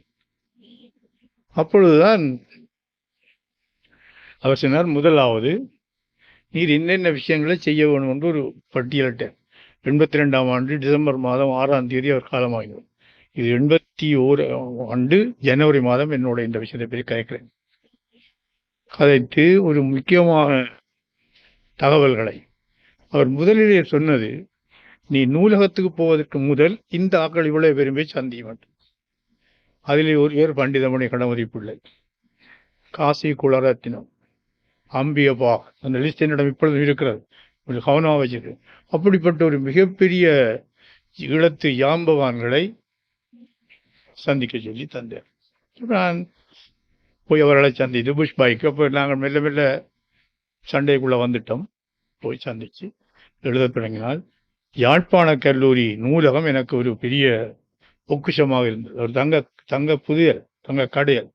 அப்பொழுதுதான் அவர் சொன்னார், முதலாவது நீர் என்னென்ன விஷயங்களை செய்ய வேணும் என்று ஒரு பட்டியலிட்டார். 82ஆம் ஆண்டு டிசம்பர் மாதம் 6ஆம் தேதி அவர் காலமாகினார். இது 81 ஆண்டு ஜனவரி மாதம் என்னோட இந்த விஷயத்தை பற்றி கதைக்கிறேன். கதைத்து ஒரு முக்கியமான தகவல்களை அவர் முதலிலே சொன்னது, நீ நூலகத்துக்கு போவதற்கு முதல் இந்த ஆக்கள் இவ்வளவு விரும்பி சந்திக்க வேண்டும். அதிலே ஒரு பேர் பண்டிதமணி கணபதி பிள்ளை, காசி குலரத்தினம், அம்பியபா, அந்த லிஸ்ட் என்னிடம் இப்பொழுது இருக்கிறது, ஒரு கவனமாக வச்சிருக்கு. அப்படிப்பட்ட ஒரு மிகப்பெரிய ஈழத்து யாம்பவான்களை சந்திக்க சொல்லி தந்தார். நான் போய் அவர்களை சந்தித்து புஷ் பாய்க்கு, அப்போ நாங்கள் மெல்ல மெல்ல சண்டைக்குள்ளே வந்துட்டோம். போய் சந்தித்து எழுத தொடங்கினால் யாழ்ப்பாண கல்லூரி நூலகம் எனக்கு ஒரு பெரிய பொக்கிஷமாக இருந்தது. ஒரு தங்க புதியல், தங்க கடையல்.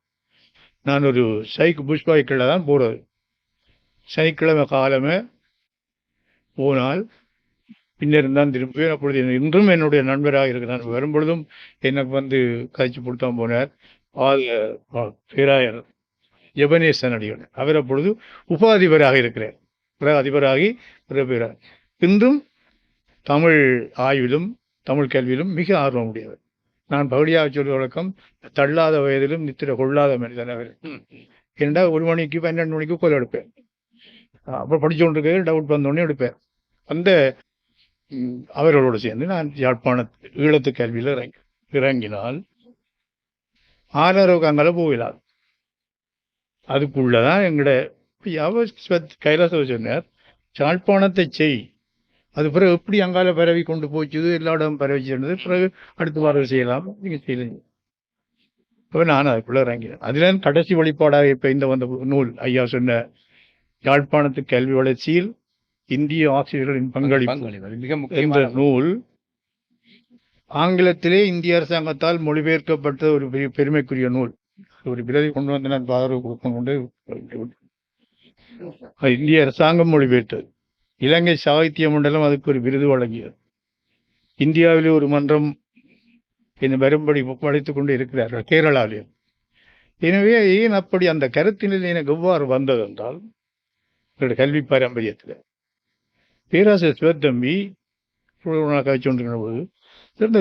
நான் ஒரு புஷ் பாய்க்கில் தான் போகிறது. சனிக்கிழமை காலமே போனால் பின்னர் தான் திரும்புவேன். அப்பொழுது இன்றும் என்னுடைய நண்பராக இருக்கிறார். வரும்பொழுதும் எனக்கு வந்து கழிச்சு கொடுத்தான் போனார். பேராயர் எபனேசன் அடிகள், அவர் அப்பொழுது உபாதிபராக இருக்கிறார். அதிபராகி பேராயர். இன்றும் தமிழ் ஆய்விலும் தமிழ் கல்வியிலும் மிக ஆர்வம் உடையவர். நான் பகுதியாக சொல்ல வழக்கம், தள்ளாத வயதிலும் நித்திர கொள்ளாத மனிதன் அவர். ஏனென்றால் 1 மணிக்கு 12 மணிக்கு கோல் எடுப்பேன். அப்புறம் படிச்சு கொண்டிருக்க டவுட் வந்தோடனே எடுப்பேன். அந்த அவர்களோடு சேர்ந்து நான் யாழ்ப்பாண ஈழத்து கல்வியில் இறங்கினால் ஆனரவுக்கு அங்கே போகலாது. அதுக்குள்ளதான் எங்களோட கைலாச சொன்னார், யாழ்ப்பாணத்தை செய், அது பிறகு எப்படி அங்கால பரவி கொண்டு போச்சுது, எல்லா இடம் பரவி சேர்ந்தது, பிறகு அடுத்த வாரம் செய்யலாம், நீங்கள் செய்யலாம். இப்போ நான் அதுக்குள்ளே இறங்கினேன். அதில் கடைசி வழிபாடாக இப்போ இந்த வந்த நூல் ஐயா சொன்ன யாழ்ப்பாணத்து கல்வி வளர்ச்சியில் இந்திய ஆசிரியர்களின் பங்களிப்பு மிக என்ற முக்கியமான நூல் ஆங்கிலத்திலே இந்திய அரசாங்கத்தால் மொழிபெயர்க்கப்பட்ட ஒரு பெருமைக்குரிய நூல். ஒரு பிரதி கொண்டு வந்து நான் பாதரவு கொடுக்க கொண்டு இந்திய அரசாங்கம் மொழிபெயர்த்தது. இலங்கை சாகித்ய மண்டலம் அதுக்கு ஒரு விருது வழங்கியது. இந்தியாவிலே ஒரு மன்றம் இந்த வரும்படி படித்துக் கொண்டு இருக்கிறார்கள் கேரளாவிலே. எனவே ஏன் அப்படி அந்த கருத்தினில் எனக்கு எவ்வாறு வந்தது என்றால், கல்வி பாரம்பரியத்தில் பேராசிரியர் சிவத்தம்பி கழிச்சு கொண்டிருக்கிற போது,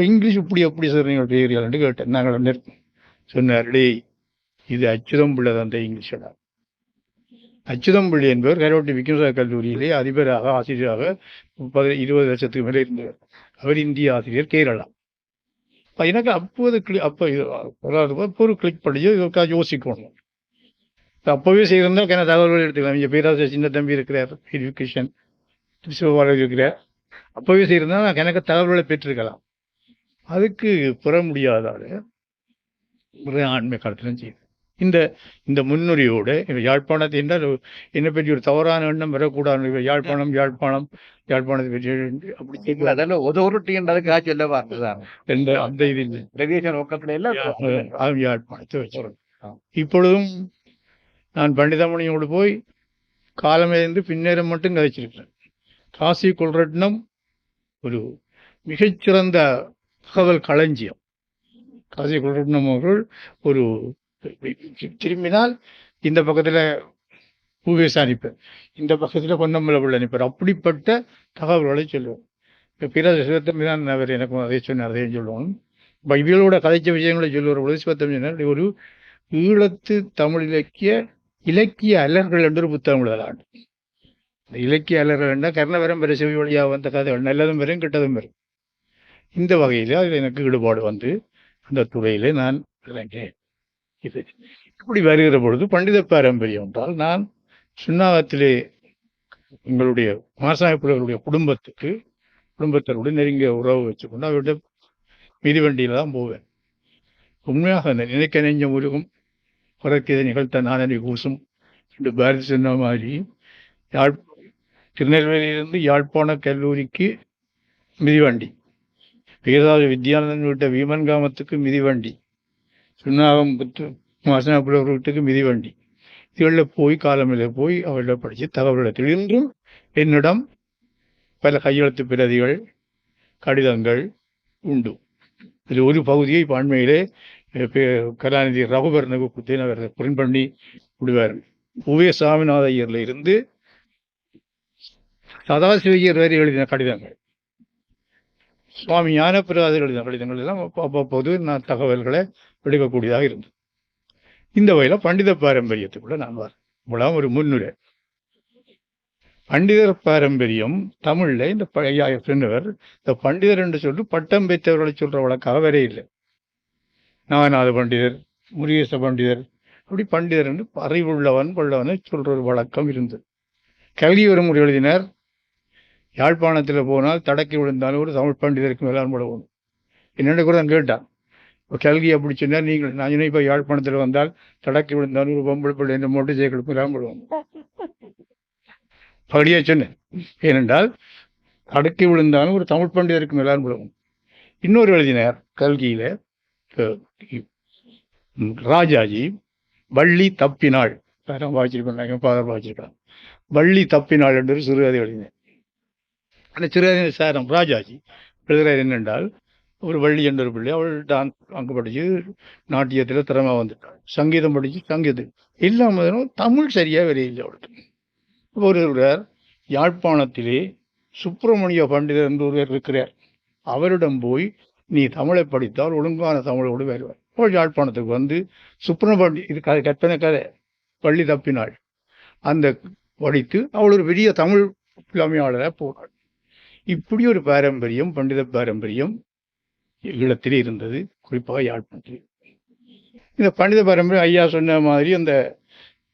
இங்கிலீஷ் இப்படி எப்படி சார் நீங்கள் பேரியல் கேட்டேன். நாங்கள் சொன்னார், இது அச்சுதம்பிள்ளை தந்த இங்கிலீஷடா. அச்சுதம்பிள்ளை என்பவர் கரோட்டி விக்ரமசாமி கல்லூரியிலே அதிபராக ஆசிரியராக 20 வருஷத்துக்கு மேலே இருந்தவர். அவர் இந்திய ஆசிரியர், கேரளா. எனக்கு அப்போது ஒரு கிளிக் படிச்சு இதற்காக யோசிக்கணும். அப்போவே செய்திருந்தா என்ன தகவல்கள் எடுத்துக்கலாம். இங்கே பேராசிரியர் சின்ன தம்பி இருக்கிறார், எஜுகேஷன் இருக்கிறார். அப்போவே செய்திருந்தா நான் எனக்கு தகவல்களை பெற்றிருக்கலாம். அதுக்கு பெற முடியாதால ஆண்மை காலத்திலும் செய்யுது. இந்த முன்னுரையோடு யாழ்ப்பாணத்தை என்றால் என்னை பற்றி ஒரு தவறான எண்ணம் வரக்கூடாது. யாழ்ப்பாணத்தை பற்றி அப்படி சொல்ல அந்த இது யாழ்ப்பாணத்தை வச்சு இப்பொழுதும் நான் பண்டிதமணியோடு போய் காலமேந்து பின்னேறம் மட்டும் கதைச்சிருக்கிறேன். காசி குலரட்னம் ஒரு மிகச்சிறந்த தகவல் களஞ்சியம். காசி குலரட்னம் அவர்கள் ஒரு திரும்பினால் இந்த பக்கத்தில் பூவேச அனுப்பார், இந்த பக்கத்தில் பொன்னம்பல பிள்ளை அனுப்பார். அப்படிப்பட்ட தகவல்களை சொல்லுவார். இப்போ பிற சிவத்தம்பி தான் அவர் எனக்கும் அதை சொன்னார், அதையும் சொல்லுவோம். இப்போ இவர்களோட கதைச்ச விஷயங்களை சொல்லுகிற பொழுது சிவத்தம்பி சொன்னார், ஒரு ஈழத்து தமிழ் இலக்கிய அலர்கள் என்று ஒரு புத்தகம் எழுதலாண்டு. இந்த இலக்கிய அலர்கள் என்றால் கர்ணவரம் பெற செவி வழியாக வந்த கதைகள் நல்லதும் வரும் கெட்டதும் வரும். இந்த வகையில் அதில் எனக்கு ஈடுபாடு வந்து அந்த துறையிலே நான் இறங்கேன். இது இப்படி வருகிற பொழுது பண்டித பாரம்பரியம் என்றால், நான் சுண்ணாகத்திலே எங்களுடைய மாசாயப்புலருடைய குடும்பத்தோடு நெருங்கிய உறவு வச்சுக்கொண்டு அவருடைய மிதிவண்டியில் தான் போவேன். உண்மையாக நினைக்க நெஞ்சம் உருகும் பிறக்கிதை நிகழ்த்த நானடி கூசும் என்று பாரதி சொன்ன மாதிரி யாழ் திருநெல்வேலியிலிருந்து யாழ்ப்பாண கல்லூரிக்கு மிதிவண்டி, பேராத வித்யானந்தன் விட்ட வீமன் கிராமத்துக்கு மிதிவண்டி, சுண்ணாகம் மாசனாப்புல வீட்டுக்கு மிதிவண்டி, இதுகளில் போய் காலமில்லை போய் அவர்களை படித்து தகவலிடத்தில் இன்றும் என்னிடம் பல கையெழுத்து பிரதிகள் கடிதங்கள் உண்டு. இதில் ஒரு பகுதியை இப்போ அண்மையிலே கலாநிதி ரகுபரனுக்கு குத்தேன் அவர் பிரிண்ட் பண்ணி விடுவார். உவே சாமிநாத ஐயர்ல இருந்து சதாசிவயர் வரை எழுதின கடிதங்கள், சுவாமி ஞானப்பிரகாசர் எழுதின கடிதங்கள் எல்லாம் அவ்வப்போது நான் தகவல்களை எடுக்கக்கூடியதாக இருந்தது. இந்த வகையில் பண்டித பாரம்பரியத்துக்குள்ள நான் வரேன். இவ்வளவு ஒரு முன்னுரை. பண்டிதர் பாரம்பரியம் தமிழ்ல இந்த சொன்னவர் இந்த பண்டிதர் என்று சொல்லி பட்டம் பெற்றவர்களை சொல்ற வழக்காக வரே இல்லை. நாகநாத பண்டிதர், முருகேச பண்டிதர், அப்படி பண்டிதர் என்று அறிவுள்ளவன் கொள்ளவனை சொல்ற ஒரு வழக்கம் இருந்தது. கல்வி ஒரு முறை எழுதினார். யாழ்ப்பாணத்தில் போனால் தடக்கி விழுந்தாலும் ஒரு தமிழ் பண்டிதருக்கு மேலான் போடவும் என்னென்ன கூட நான் கேட்டான். கல்வி அப்படி சொன்னார். நீங்கள் நான் இப்போ யாழ்ப்பாணத்தில் வந்தால் தடக்கி விழுந்தாலும் ஒரு பொம்பளை பிள்ளை என்ற மோட்டர் சைக்கிளுக்கு மேலான் போடுவோம் அப்படியே சொன்னேன். ஏனென்றால் தடக்கி விழுந்தாலும் ஒரு தமிழ் பண்டிதருக்கு மேலான் போடுவோம். இன்னொரு எழுதினார் கல்கியில ராஜாஜி வள்ளி தப்பினாள், வாய்ச்சிருக்கேன், வள்ளி தப்பினாள் என்று சிறுகதை எழுதினேன். அந்த சிறுகதை சாரம் ராஜாஜி எழுதுகிறார் என்னென்றால், ஒரு வள்ளி என்ற ஒரு பிள்ளை, அவள் டான்ஸ் அங்கே படித்து நாட்டியத்தில் திறமை வந்துட்டாள், சங்கீதம் படித்து சங்கீதம் இல்லாமல் தமிழ் சரியாக வரையில்லை அவளுக்கு. ஒருவர் யாழ்ப்பாணத்திலே சுப்பிரமணிய பண்டிதர் என்று ஒருவர் இருக்கிறார். அவரிடம் போய் நீ தமிழை படித்தால் ஒழுங்கான தமிழோடு வருவார். அவள் யாழ்ப்பாணத்துக்கு வந்து சுப்பிரமணிய இது கற்பனை கதை வள்ளி தப்பினாள் அந்த படித்து அவள் ஒரு பெரிய தமிழ் புலமையாளராக போனாள். இப்படி ஒரு பாரம்பரியம், பண்டித பாரம்பரியம் ஈழத்திலே இருந்தது, குறிப்பாக யாழ்ப்பாணத்தில். இந்த பண்டித பாரம்பரியம் ஐயா சொன்ன மாதிரி அந்த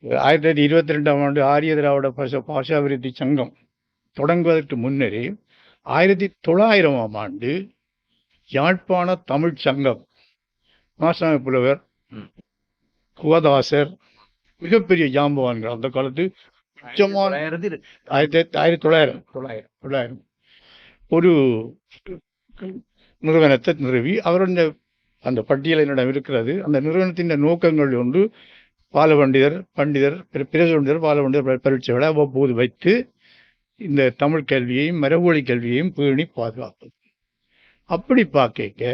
1922ஆம் ஆண்டு ஆரிய திராவிட பாஷாபிவிருத்தி சங்கம் தொடங்குவதற்கு முன்னரே 1900ஆம் ஆண்டு யாழ்ப்பாண தமிழ் சங்கம், மாசாமி புலவர், குவதாசர், மிகப்பெரிய ஜாம்பவான்கள் அந்த காலத்து உச்சமான 1900 ஒரு நிறுவனத்தை நிறுவி அவருடைய அந்த பட்டியல் என்னிடம் இருக்கிறது. அந்த நிறுவனத்தின் நோக்கங்கள் ஒன்று பண்டிதர் பிரசண்டிதர் பாலபண்டிதர் பரீட்சைகளை அவ்வப்போது வைத்து இந்த தமிழ் கல்வியையும் மரபொழி கல்வியையும் பேணி பாதுகாப்பது. அப்படி பார்க்க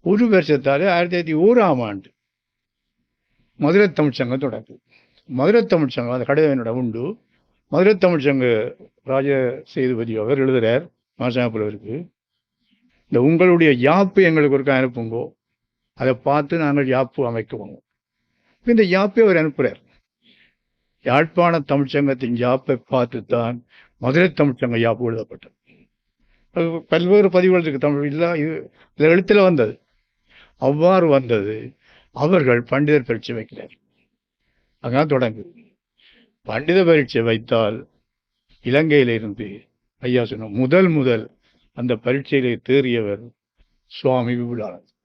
ஒரு வருஷத்தாலே 1901ஆம் ஆண்டு மதுரை தமிழ் சங்கம் தொடங்குது. மதுரை தமிழ் சங்கம் அந்த கடிதம் என்னோட உண்டு. மதுரை தமிழ் சங்க ராஜ சேதுபதி அவர் எழுதுகிறார் மாசாப்புலவருக்கு, இந்த உங்களுடைய யாப்பு எங்களுக்கு ஒருக்கா அனுப்புங்கோ, அதை பார்த்து நாங்கள் யாப்பு அமைக்குவோம். இந்த யாப்பை அவர் அனுப்புகிறார். யாழ்ப்பாண தமிழ்ச்சங்கத்தின் யாப்பை பார்த்து தான் மதுரை தமிழ்ச்சங்க யாப்பு எழுதப்பட்டது. அது பல்வேறு பதிவுகள் இருக்கு தமிழ் இல்லை, இது எழுத்தில் வந்தது. அவ்வாறு வந்தது. அவர்கள் பண்டிதர் பரீட்சை வைக்கிறார். அதான் தொடங்கு. பண்டித பரீட்சை வைத்தால் இலங்கையிலிருந்து ஐயா சொன்ன முதல் அந்த பரீட்சையிலே தேறியவர் சுவாமி விபுலானந்தர்.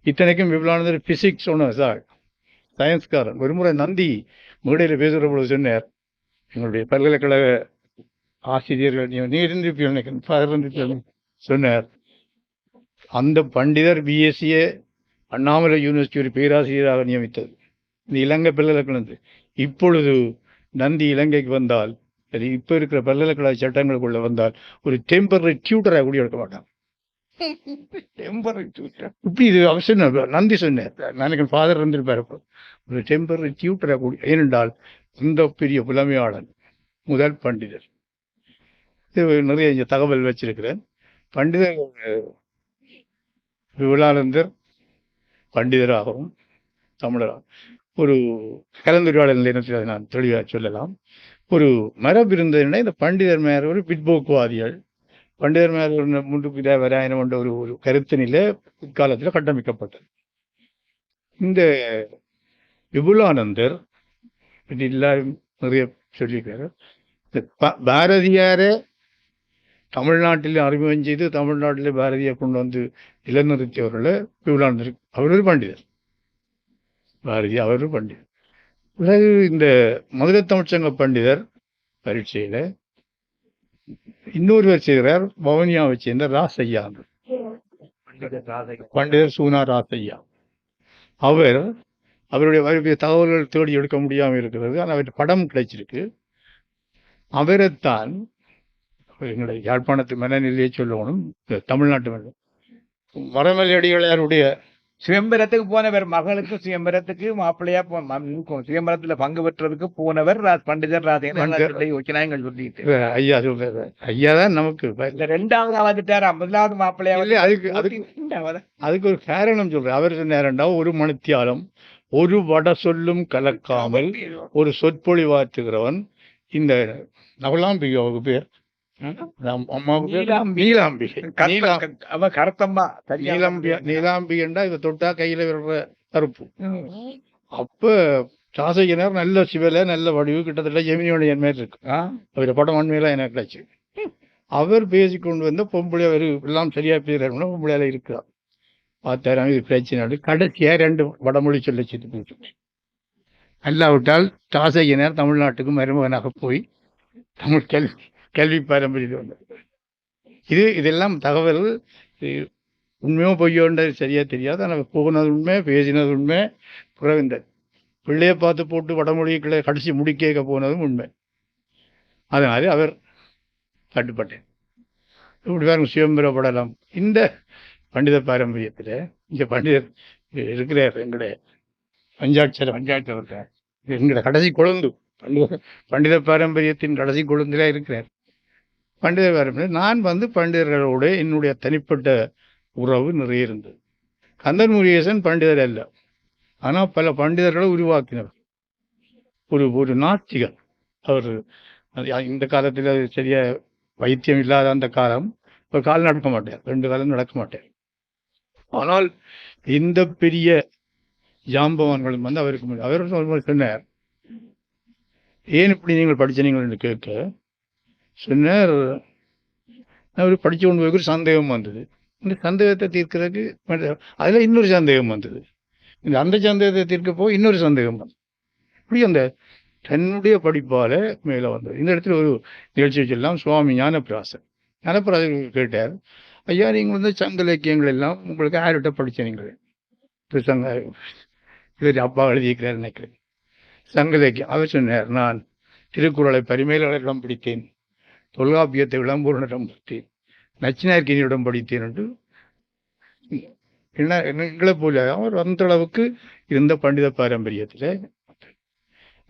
இத்தனைக்கும் விபுலானந்தர் பிசிக்ஸ் சொன்னார் சார், சயின்ஸ்காரன். ஒரு முறை நந்தி மேடையில் பேசுகிற பொழுது சொன்னார், எங்களுடைய பல்கலைக்கழக ஆசிரியர்கள் நீ சொன்னார், அந்த பண்டிதர் பிஎஸ்சியை அண்ணாமலை யூனிவர்சிட்டி ஒரு பேராசிரியராக நியமித்தது இந்த இலங்கை பல்கலைக்கழகம். இப்பொழுது நந்தி இலங்கைக்கு வந்தால், இப்போ இருக்கிற பல்கலைக்கழக சட்டங்களுக்குள்ள வந்தால் ஒரு டெம்பரரி டியூட்டராக கூட எடுக்க மாட்டான். டெம்பரரி டியூட்டர் இப்படி இது அவர் சொன்னார், நந்தி சொன்னார். எனக்கு ஃபாதர் இருந்திருப்பார், ஒரு டெம்பரரி டியூட்டராக கூடிய. ஏனென்றால் இந்த பெரிய புலமையாளன் முதல் பண்டிதர். இது நிறைய தகவல் வச்சிருக்கிறேன். பண்டிதர் விபுலானந்தர் பண்டிதராகவும் தமிழராகவும் ஒரு கலந்துரையாடல் நேரத்தில் அதை நான் தெளிவாக சொல்லலாம். ஒரு மரபு இருந்ததுன்னா இந்த பண்டிதர் மேல ஒரு பிற்போக்குவாதிகள், பண்டிதர் மேல ஒரு முன்னுக்கு வராயணம் என்ற ஒரு கருத்தினில பிற்காலத்தில் கட்டமைக்கப்பட்டது. இந்த விபுலானந்தர் எல்லாரும் நிறைய சொல்லியிருக்காரு. பாரதியார தமிழ்நாட்டில் அறிமுகம் செய்து தமிழ்நாட்டில் பாரதியை கொண்டு வந்து நிலைநிறுத்தியவர்களை விபுலானந்தர் அவர் ஒரு பண்டிதர். பாரதி அவர் ஒரு பண்டிதர். பிறகு இந்த மதுரை தமிழ்ச்சங்க பண்டிதர் பரீட்சையில் இன்னொருவர் செய்கிறார், வவுனியாவை சேர்ந்த ராசையா, பண்டிதர் சூனா ராசையா. அவருடைய தகவல்கள் தேடி எடுக்க முடியாமல் இருக்கிறது. ஆனால் அவருடைய படம் கிடைச்சிருக்கு. அவரைத்தான் எங்களுடைய யாழ்ப்பாணத்து மனநிலையை சொல்லணும், தமிழ்நாட்டு மரமலை அடிகளாருடைய சிதம்பரத்துக்கு போனவர், மகளுக்கு சிதம்பரத்துக்கு மாப்பிள்ளையா சிதம்பரத்துல பங்கு பெற்றதுக்கு போனவர் பண்டிதர் ராஜேந்திரன் சொல்லிட்டு ஐயா சொல்றாரு. ஐயா தான் நமக்கு இந்த 2வது வந்துட்டாரு, 50வது மாப்பிள்ளையா. அதுக்கு ஒரு காரணம் சொல்றேன். அவர் சொன்னாரண்டா, ஒரு மணித்தியாலம் ஒரு வட சொல்லும் கலக்காமல் ஒரு சொற்பொழிவாற்றுகிறவன். இந்த நவலாம்பிகாவுக்கு பேர் நீலாம்பிகண்டா இவ தொட்டா கையில விடுற கருப்பு. அப்ப சாசகனர் நல்ல சிவல நல்ல வடிவு, கிட்டத்தட்ட ஜெமினியோட மாதிரி இருக்கு. அவர படம் உண்மையில எனக்கு கிடைச்சு. அவர் பேசிக்கொண்டு வந்த பொம்பளை எல்லாம் சரியா பேசுறாருன்னா பொம்பளையால இருக்கிறார். பார்த்தாராம், இது பிரச்சனை. கடைசியா 2 வடமொழி சொல்ல செய்து போச்சு. அல்லாவிட்டால் சாசகனர் தமிழ்நாட்டுக்கு மருமகனாக போய் தமிழ் கல்வி பாரம்பரியம் வந்தது. இதெல்லாம் தகவல் உண்மையோ பொய்யோன்றது சரியா தெரியாது. ஆனால் போனது உண்மை, பேசினது உண்மை. பிறகு இந்த பிள்ளையை பார்த்து போட்டு வடமொழிகளை கடைசி முடிக்க போனதும் உண்மை. அதனால அவர் கட்டுப்பட்டேன். இப்படி பாருங்க, சிவம்பரப்படலாம். இந்த பண்டித பாரம்பரியத்தில் இந்த பண்டிதர் இருக்கிறார், எங்களுடைய பஞ்சாட்சரம் எங்களோட கடைசி கொழுந்து, பண்டித பாரம்பரியத்தின் கடைசி கொழுந்தில இருக்கிறார். பண்டித பாரம்பரியம் நான் பண்டிதர்களோடு என்னுடைய தனிப்பட்ட உறவு நிறைய இருந்தது. கந்தன் முருகேசன் பண்டிதர் அல்ல, ஆனால் பல பண்டிதர்களை உருவாக்கினவர். ஒரு நாத்திகர் அவர். இந்த காலத்தில் சரியா வைத்தியம் இல்லாத அந்த காலம், ஒரு காலம் நடக்க மாட்டார், 2 காலம் நடக்க மாட்டார். ஆனால் இந்த பெரிய ஜாம்பவான்களும் அவருக்கு அவர் சொன்னார், ஏன் இப்படி நீங்கள் படிச்சீங்கள் என்று கேட்க சொன்னார், அவர் படித்து கொண்டு போய் ஒரு சந்தேகம் வந்தது. இந்த சந்தேகத்தை தீர்க்கிறதுக்கு அதில் இன்னொரு சந்தேகம் வந்தது. அந்த சந்தேகத்தை தீர்க்க போய் இன்னொரு சந்தேகம் வந்தது. இப்படி அந்த தன்னுடைய படிப்பால் மேலே வந்தது. இந்த இடத்துல ஒரு நிகழ்ச்சி வச்செல்லாம் சுவாமி ஞானப்பிராசர் கேட்டார், ஐயா நீங்கள் சங்க இலக்கியங்கள் எல்லாம் உங்களுக்கு யார்கிட்ட படித்த நீங்கள்? சங்க இவர் அப்பா எழுதியிருக்கிறார் நினைக்கிறேன். சங்க இலக்கியம். அவர் சொன்னார், நான் திருக்குறளை பரிமேலரிடம் படித்தேன், தொல்காப்பியத்தை இளம்பூரனிடம் படித்தேன், நச்சினார்கினியிடம் படித்தேன் என்று. என்ன எங்களை போல அவர் அந்த அளவுக்கு இருந்த பண்டித பாரம்பரியத்தில்.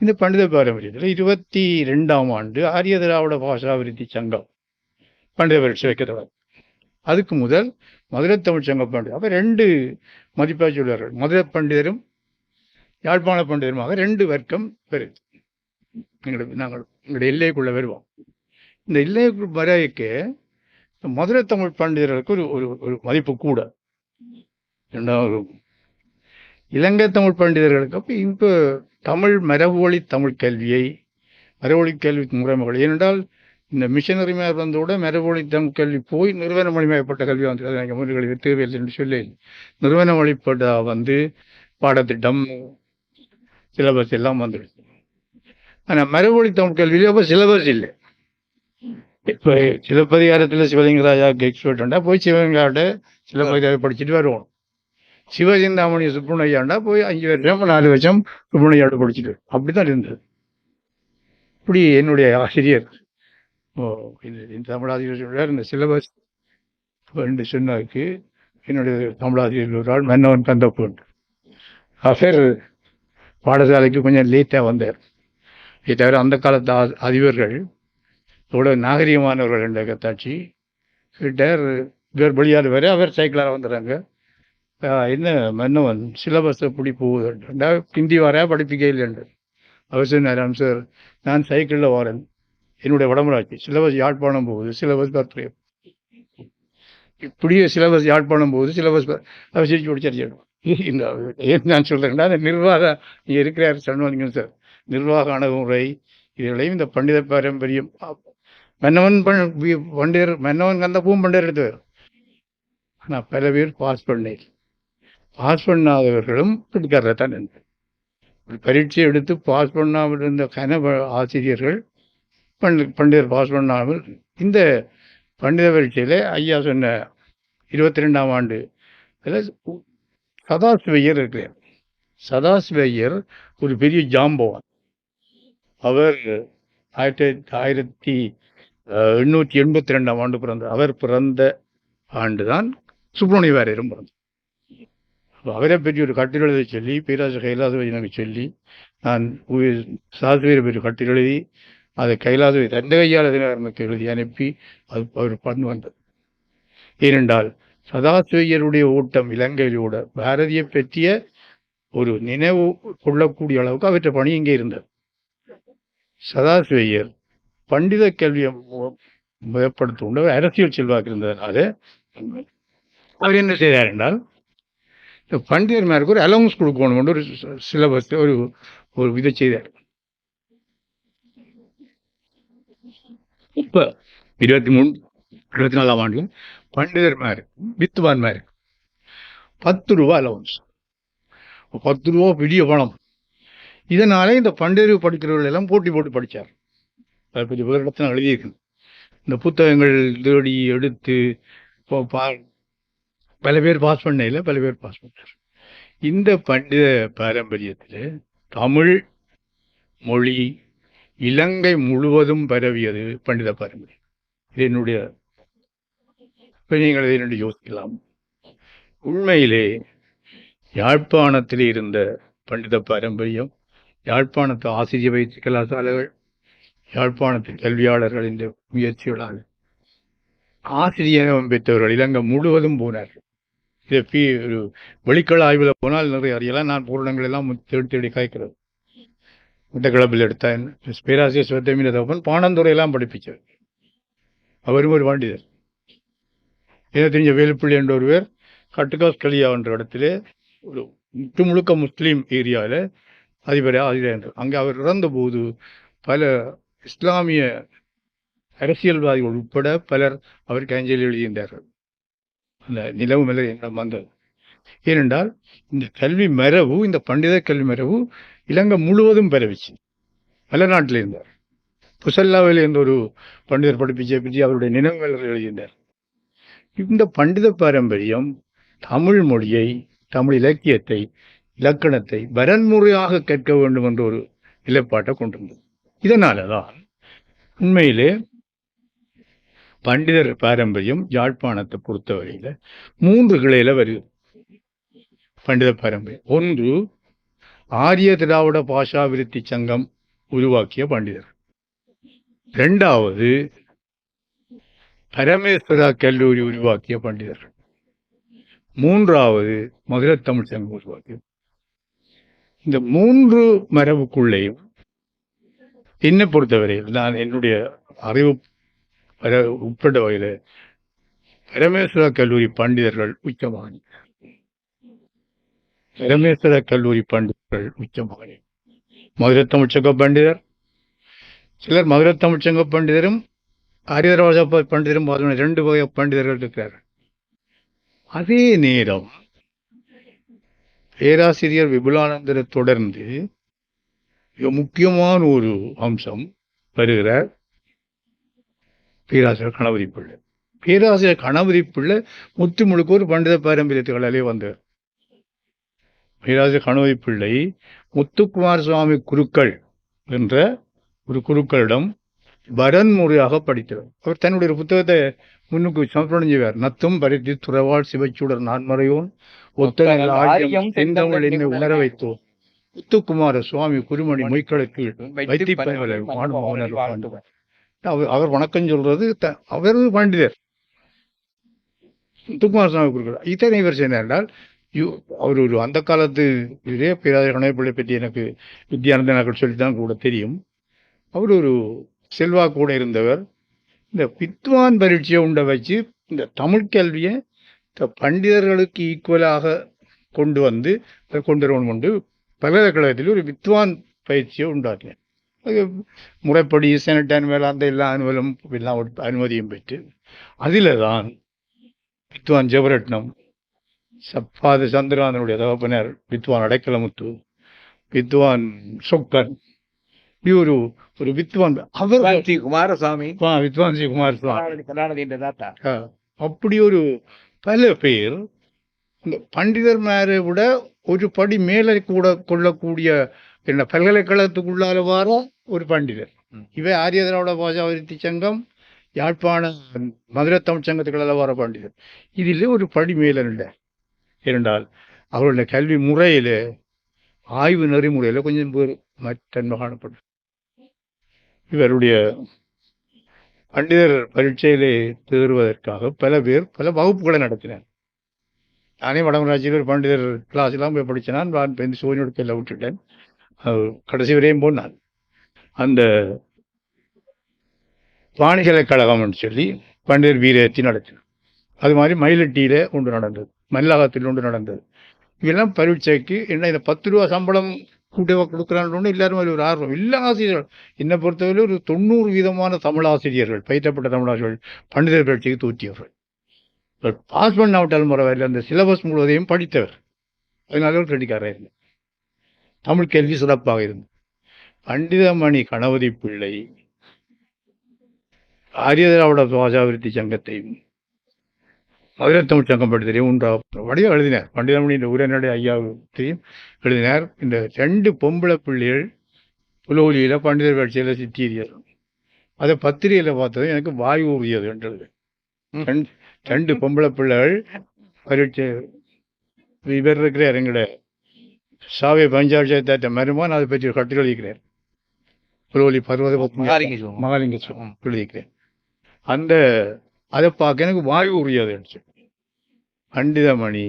இந்த பண்டித பாரம்பரியத்தில் 22ஆம் ஆண்டு ஆரிய திராவிட பாஷா விருத்தி சங்கம் பண்டித பரீட்சை வைக்கிறவர். அதுக்கு முதல் மதுரை தமிழ் சங்க பண்டிதர். அவர் 2 மதிப்பாக சொல்வார்கள். மதுரை பண்டிதரும் யாழ்ப்பாண பண்டிதருமாக 2 வர்க்கம் பெறுது. நாங்கள் எங்களுடைய எல்லைக்குள்ள வருவோம். இந்த எல்லைக்குள் வரைக்கு மதுரை தமிழ் பண்டிதர்களுக்கு ஒரு மதிப்பு கூட. இலங்கை தமிழ் பண்டிதர்களுக்கு அப்போ இப்போ தமிழ் மரபொழி தமிழ் கல்வியை, மரபொழி கல்வி முறைமைகள், ஏனென்றால் இந்த மிஷனரி மேல் வந்தோட மரபொழி தமிழ் கல்வி போய் நிறுவன மொழிமைப்பட்ட கல்வி வந்து அது முறைகளுக்கு தேவையில்லை என்று சொல்லி நிறுவன மொழிப்பட்ட பாடத்திட்டம் சிலபஸ் எல்லாம் வந்துடுச்சு. ஆனால் மரபொழி தமிழ் கல்வியிலே அப்போ சிலபஸ் இல்லை. இப்போ சிலப்பதிகாரத்தில் சிவலிங்கராஜாவுக்கு எக்ஸ்பர்ட்டாண்டா போய் சிவலிங்காட்ட சிலப்பதிகாரம் படிச்சுட்டு வருவோம். சிவசிந்தாமணி சுப்புணையாண்டா போய் 5 வருஷம் 4 வருஷம் சுப்புணையாடு படிச்சுட்டு அப்படித்தான் இருந்தது. இப்படி என்னுடைய ஆசிரியர் இந்த தமிழாசிரியர் இந்த சிலபஸ் என்று சொன்னதுக்கு என்னுடைய தமிழாசிரியர் ஒரு ஆள் மன்னவன் கந்தப்பு அவர் பாடசாலைக்கு கொஞ்சம் லேட்டாக வந்தார். இதை தவிர அந்த காலத்து அதிபர்கள் இவ்வளோ நாகரிகமானவர்கள் என்ற கத்தாட்சி கிட்டார். இவர் வெளியாடு வரை அவர் சைக்கிளாக வந்துடுறாங்க. என்ன மன்னவன் சிலபஸ் எப்படி போகுதுண்டா, ஹிந்தி வரையா படிப்பிக்க இல்லைன்று அவர் சொன்னார், சார் நான் சைக்கிளில் வரேன், என்னுடைய வடமராட்சி சிலபஸ் யாழ்ப்பாணம் போகுது, சிலபஸ் பத்திரிகை இப்படியே சிலபஸ் யாழ்ப்பாணம் போகுது, சிலபஸ் அவர் சிரிச்சு பிடிச்சிருச்சிடும். இந்த ஏன் நான் சொல்கிறேன்டா, அந்த நிர்வாக இருக்கிறார் சொன்னீங்க சார், நிர்வாக அணுகுமுறை இதுகளையும் இந்த பண்டித பாரம்பரியம் மன்னவன் பண்டிதர் மன்னவன் கந்தப்பூவும் பண்டிதர் எடுத்தவர். ஆனால் பல பேர் பாஸ் பண்ணாதவர்களும் பிடிக்காரத்தான் இருந்தது. பரீட்சை எடுத்து பாஸ் பண்ணாமல் இருந்த ஆசிரியர்கள் பண்டிதர் பாஸ் பண்ணாமல் இந்த பண்டித பரீட்சையில் ஐயா சொன்ன 22ஆம் ஆண்டு சதாசிவையர் இருக்கிறார். சதாசிவையர் ஒரு பெரிய ஜாம்பவான். அவர் 1882ஆம் ஆண்டு பிறந்தார். அவர் பிறந்த ஆண்டுதான் சுப்பிரமணிய வாரியரும் பிறந்தார். அவரை பற்றி ஒரு கட்டுரை எழுதி சொல்லி பேராசிரியர் கைலாசவை எனக்கு சொல்லி நான் சாஸ்திரியரை பற்றி கட்டுரை எழுதி அதை கைலாசவை தந்த கையால் எனக்கு எழுதி அனுப்பி அது அவர் பண்ணு வந்தது. ஏனென்றால் சதாசிவையருடைய ஓட்டம் இலங்கையிலோட பாரதியை பற்றிய ஒரு நினைவு கொள்ளக்கூடிய அளவுக்கு அவற்றை பணி இங்கே இருந்தது. சதாசிவையர் பண்டித கல்வியை முயப்படுத்த அரசியல் செல்வாக்கு இருந்ததுனால அவர் என்ன செய்தார் என்றால் இந்த பண்டிதர்மாருக்கு ஒரு அலவன்ஸ் கொடுக்கணும், ஒரு சிலபஸ் ஒரு இதை செய்தார். இப்போ 24ஆம் ஆண்டில் பண்டிதர்மார் வித்துவான்மார் 10 ரூபா அலவன்ஸ். 10 ரூபா பெரிய பணம். இதனால இந்த பண்டிதர் படிக்கிறவர்கள் எல்லாம் போட்டி போட்டு படித்தார். அதை பற்றி விவரத்தை நான் எழுதியிருக்கேன். இந்த புத்தகங்கள் தேடி எடுத்து பல பேர் பாஸ் பண்ணல, பல பேர் பாஸ் பண்ணார். இந்த பண்டித பாரம்பரியத்தில் தமிழ் மொழி இலங்கை முழுவதும் பரவியது பண்டித பாரம்பரியம். இது என்னுடைய நீங்கள் என்னுடைய யோசிக்கலாம். உண்மையிலே யாழ்ப்பாணத்தில் இருந்த பண்டித பாரம்பரியம், யாழ்ப்பாணத்து ஆசிரிய பயிற்சி கலாசாலைகள், யாழ்ப்பாணத்து கல்வியாளர்களின் முயற்சிகளால் ஆசிரியரம் பெற்றவர்கள் இலங்கை முழுவதும் போனார்கள். இதை ஒரு வெளிக்கள ஆய்வில் போனால் நிறைய அறியலாம். நான் பூரணங்கள் எல்லாம் தேடி காய்க்கிறது. இந்த கிளப்பில் எடுத்தேன். பேராசிரியர் சிவத்தமிழ தப்பன் பாணந்துறையெல்லாம் படிப்பிச்சவர். அவரும் ஒரு பண்டிதர். என்ன தெரிஞ்ச வேலுப்பிள்ளை என்ற ஒரு பேர் கட்டுக்காஸ் கலியா என்ற இடத்துல ஒரு முழுக்க முஸ்லீம் ஏரியாவில் அதிபராக அங்கே அவர் இறந்தபோது பல இஸ்லாமிய அரசியல்வாதிகள் உட்பட பலர் அவருக்கு அஞ்சலி எழுதியிருந்தார்கள். அந்த நிலவு மேலே எண்ணம் வந்தது. ஏனென்றால் இந்த கல்வி மரபு, இந்த பண்டித கல்வி மரபு இலங்கை முழுவதும் பரவிச்சு. பல நாட்டில் இருந்தார். புசல்லாவில் இருந்த ஒரு பண்டிதர் படிப்பிச்சை பற்றி அவருடைய நினைவு மலர்கள் எழுதியிருந்தார். இந்த பண்டித பாரம்பரியம் தமிழ் மொழியை, தமிழ் இலக்கியத்தை, இலக்கணத்தை வரன்முறையாக கற்க வேண்டும் என்ற ஒரு நிலைப்பாட்டை கொண்டிருந்தது. இதனால தான் உண்மையிலே பண்டிதர் பாரம்பரியம் யாழ்ப்பாணத்தை பொறுத்தவரையில் 3 கிளையில வருது. பண்டித பாரம்பரியம் ஒன்று ஆரிய திராவிட பாஷா விருத்தி சங்கம் உருவாக்கிய பண்டிதர். 2வது பரமேஸ்வரா கல்லூரி உருவாக்கிய பண்டிதர். 3வது மதுரை தமிழ் சங்கம் உருவாக்கிய. இந்த 3 மரபுக்குள்ளேயும் என்னை பொறுத்தவரையில் நான் என்னுடைய அறிவு உட்பட்ட வகையில் பரமேஸ்வர கல்லூரி பண்டிதர்கள் உச்சமானி. பரமேஸ்வர கல்லூரி பண்டிதர்கள் உச்சமானி. மதுரை தமிழ்ச்சங்க பண்டிதர், சிலர் மதுரை தமிழ்ச்சங்க பண்டிதரும் ஆரியராஜ பண்டிதரும் 2 வகை பண்டிதர்கள் இருக்கிறார்கள். அதே நேரம் பேராசிரியர் விபுலானந்தரை தொடர்ந்து மிக முக்கியமான ஒரு அம்சம் வருகிறார் பேராசிரியர் கணபதி பிள்ளை. பேராசிரியர் கணபதி பிள்ளை முத்து முழுக்க ஒரு பண்டித பாரம்பரியத்துகளாலே வந்தார். பேராசிரியர் கணபதி பிள்ளை முத்துக்குமார் சுவாமி குருக்கள் என்ற ஒரு குருக்களிடம் வரன்முறையாக படித்தவர். அவர் தன்னுடைய ஒரு புத்தகத்தை முன்னுக்கு சமர்ப்பணம் செய்வார். நத்தும் பரிதி துறவாள் சிவச்சூடர் நான்மறையோன் ஒத்தனையும் செந்தமிழ் என்னை உணர வைத்தோம் முத்துக்குமார சுவாமி குருமணி மொய்க்களுக்கு வைத்தி அவர் வணக்கம் சொல்றது. அவர் பண்டிதர் முத்துக்குமார சுவாமி குருக்கள். இத்தனை இவர் செய்தால் அவர் ஒரு அந்த காலத்து இதே பேராசிரியர் கணபதி பிள்ளை பற்றி எனக்கு வித்யானந்தனாக்கள் சொல்லித்தான் கூட தெரியும். அவர் ஒரு செல்வா கூட இருந்தவர். இந்த வித்வான் பரீட்சையை உண்ட வச்சு இந்த தமிழ் கல்வியை பண்டிதர்களுக்கு ஈக்குவலாக கொண்டு வரணும் கொண்டு பல்கலைக்கழகத்தில் ஒரு வித்வான் பயிற்சியை உண்டாக்கினார். அது முறைப்படி செனட் மேலே அந்த எல்லா அனுவலும் எல்லாம் அனுமதியும் பெற்று அதில் தான் வித்வான் ஜெவரட்னம் சப்பாது சந்திரகாந்தனுடைய தகப்பனர் வித்வான் அடைக்கலமுத்து வித்வான் சொக்கன் இப்படி ஒரு ஒரு வித்வான் அவர் ஸ்ரீ குமாரசாமி வித்வான் ஸ்ரீ குமாரசுவாமி கருணாநிதியின் தாத்தா. அப்படி ஒரு பல பேர் இந்த பண்டிதர்மாரை விட ஒரு படி மேலே கூட கொள்ளக்கூடிய என்ன பல்கலைக்கழகத்துக்குள்ளால வார ஒரு பண்டிதர். இவை ஆரிய திராவிட பாஷா விருத்தி சங்கம் யாழ்ப்பாண மதுரை தமிழ் சங்கத்துக்குள்ள வர பண்டிதர். இதில் ஒரு படி மேலே இல்லை. ஏனென்றால் அவருடைய கல்வி முறையில் ஆய்வு நெறிமுறையில் கொஞ்சம் பேர் தன்மை காணப்படும். இவருடைய பண்டிதர் பரீட்சையிலே தேறுவதற்காக பல பேர் பல வகுப்புகளை நடத்தினார். நானே வடமராட்சியில் ஒரு பண்டிதர் கிளாஸ்லாம் போய் படித்தேன். நான் இப்போ இந்த சூரியனோட கையில் விட்டுட்டேன். கடைசி வரையும் போனான். அந்த வாணிகலை கழகம்னு சொல்லி பண்டிதர் வீரத்தி நடத்தினார். அது மாதிரி மயிலட்டியில் ஒன்று நடந்தது, மல்லாகத்தில் ஒன்று நடந்தது. இதெல்லாம் பரீட்சைக்கு என்ன இந்த 10 ரூபா சம்பளம் கூட்டவா கொடுக்குறான்னு எல்லாரும் அதில் ஒரு ஆர்வம். எல்லா ஆசிரியர்கள் என்னை பொறுத்தவரை ஒரு 90% தமிழ் ஆசிரியர்கள், பயிற்றப்பட்ட தமிழ் ஆசிரியர்கள் பண்டிதர் பரீட்சைக்கு தூற்றியவர்கள். பாஸ் பண்ணாவிட்டால் முறையில் அந்த சிலபஸ் முழுவதையும் படித்தவர். அதனால ஒரு கிரெடிக்காரர் இல்லை. தமிழ் கேள்வி சிறப்பாக இருந்தது. பண்டிதமணி கணபதி பிள்ளை ஆரிய திராவிட பாஷா விருத்தி சங்கத்தையும் மதுரை தமிழ் சங்கம் பண்டிதரையும் வடிவம் எழுதினார். பண்டிதமணி இந்த உரைநடை ஐயாவையும் எழுதினார். இந்த 2 பொம்பளை பிள்ளைகள் புலோலியில் பண்டிதர் பரீட்சையில் சித்தியர். அதை பத்திரிகையில் பார்த்தது எனக்கு வாய் ஊறியது என்றது. 2 பொம்பளை பிள்ளைகள் பரீட்சை. இவர் இருக்கிறார் எங்களை சாவை பஞ்சாட்சியத்தை மருமான் அதை பற்றி ஒரு கட்டுரை எழுதிக்கிறார். புலோலி பர்வத மகாலிங்க எழுதிக்கிறேன். அந்த அதை பார்க்க எனக்கு வாய் உரியது. பண்டிதமணி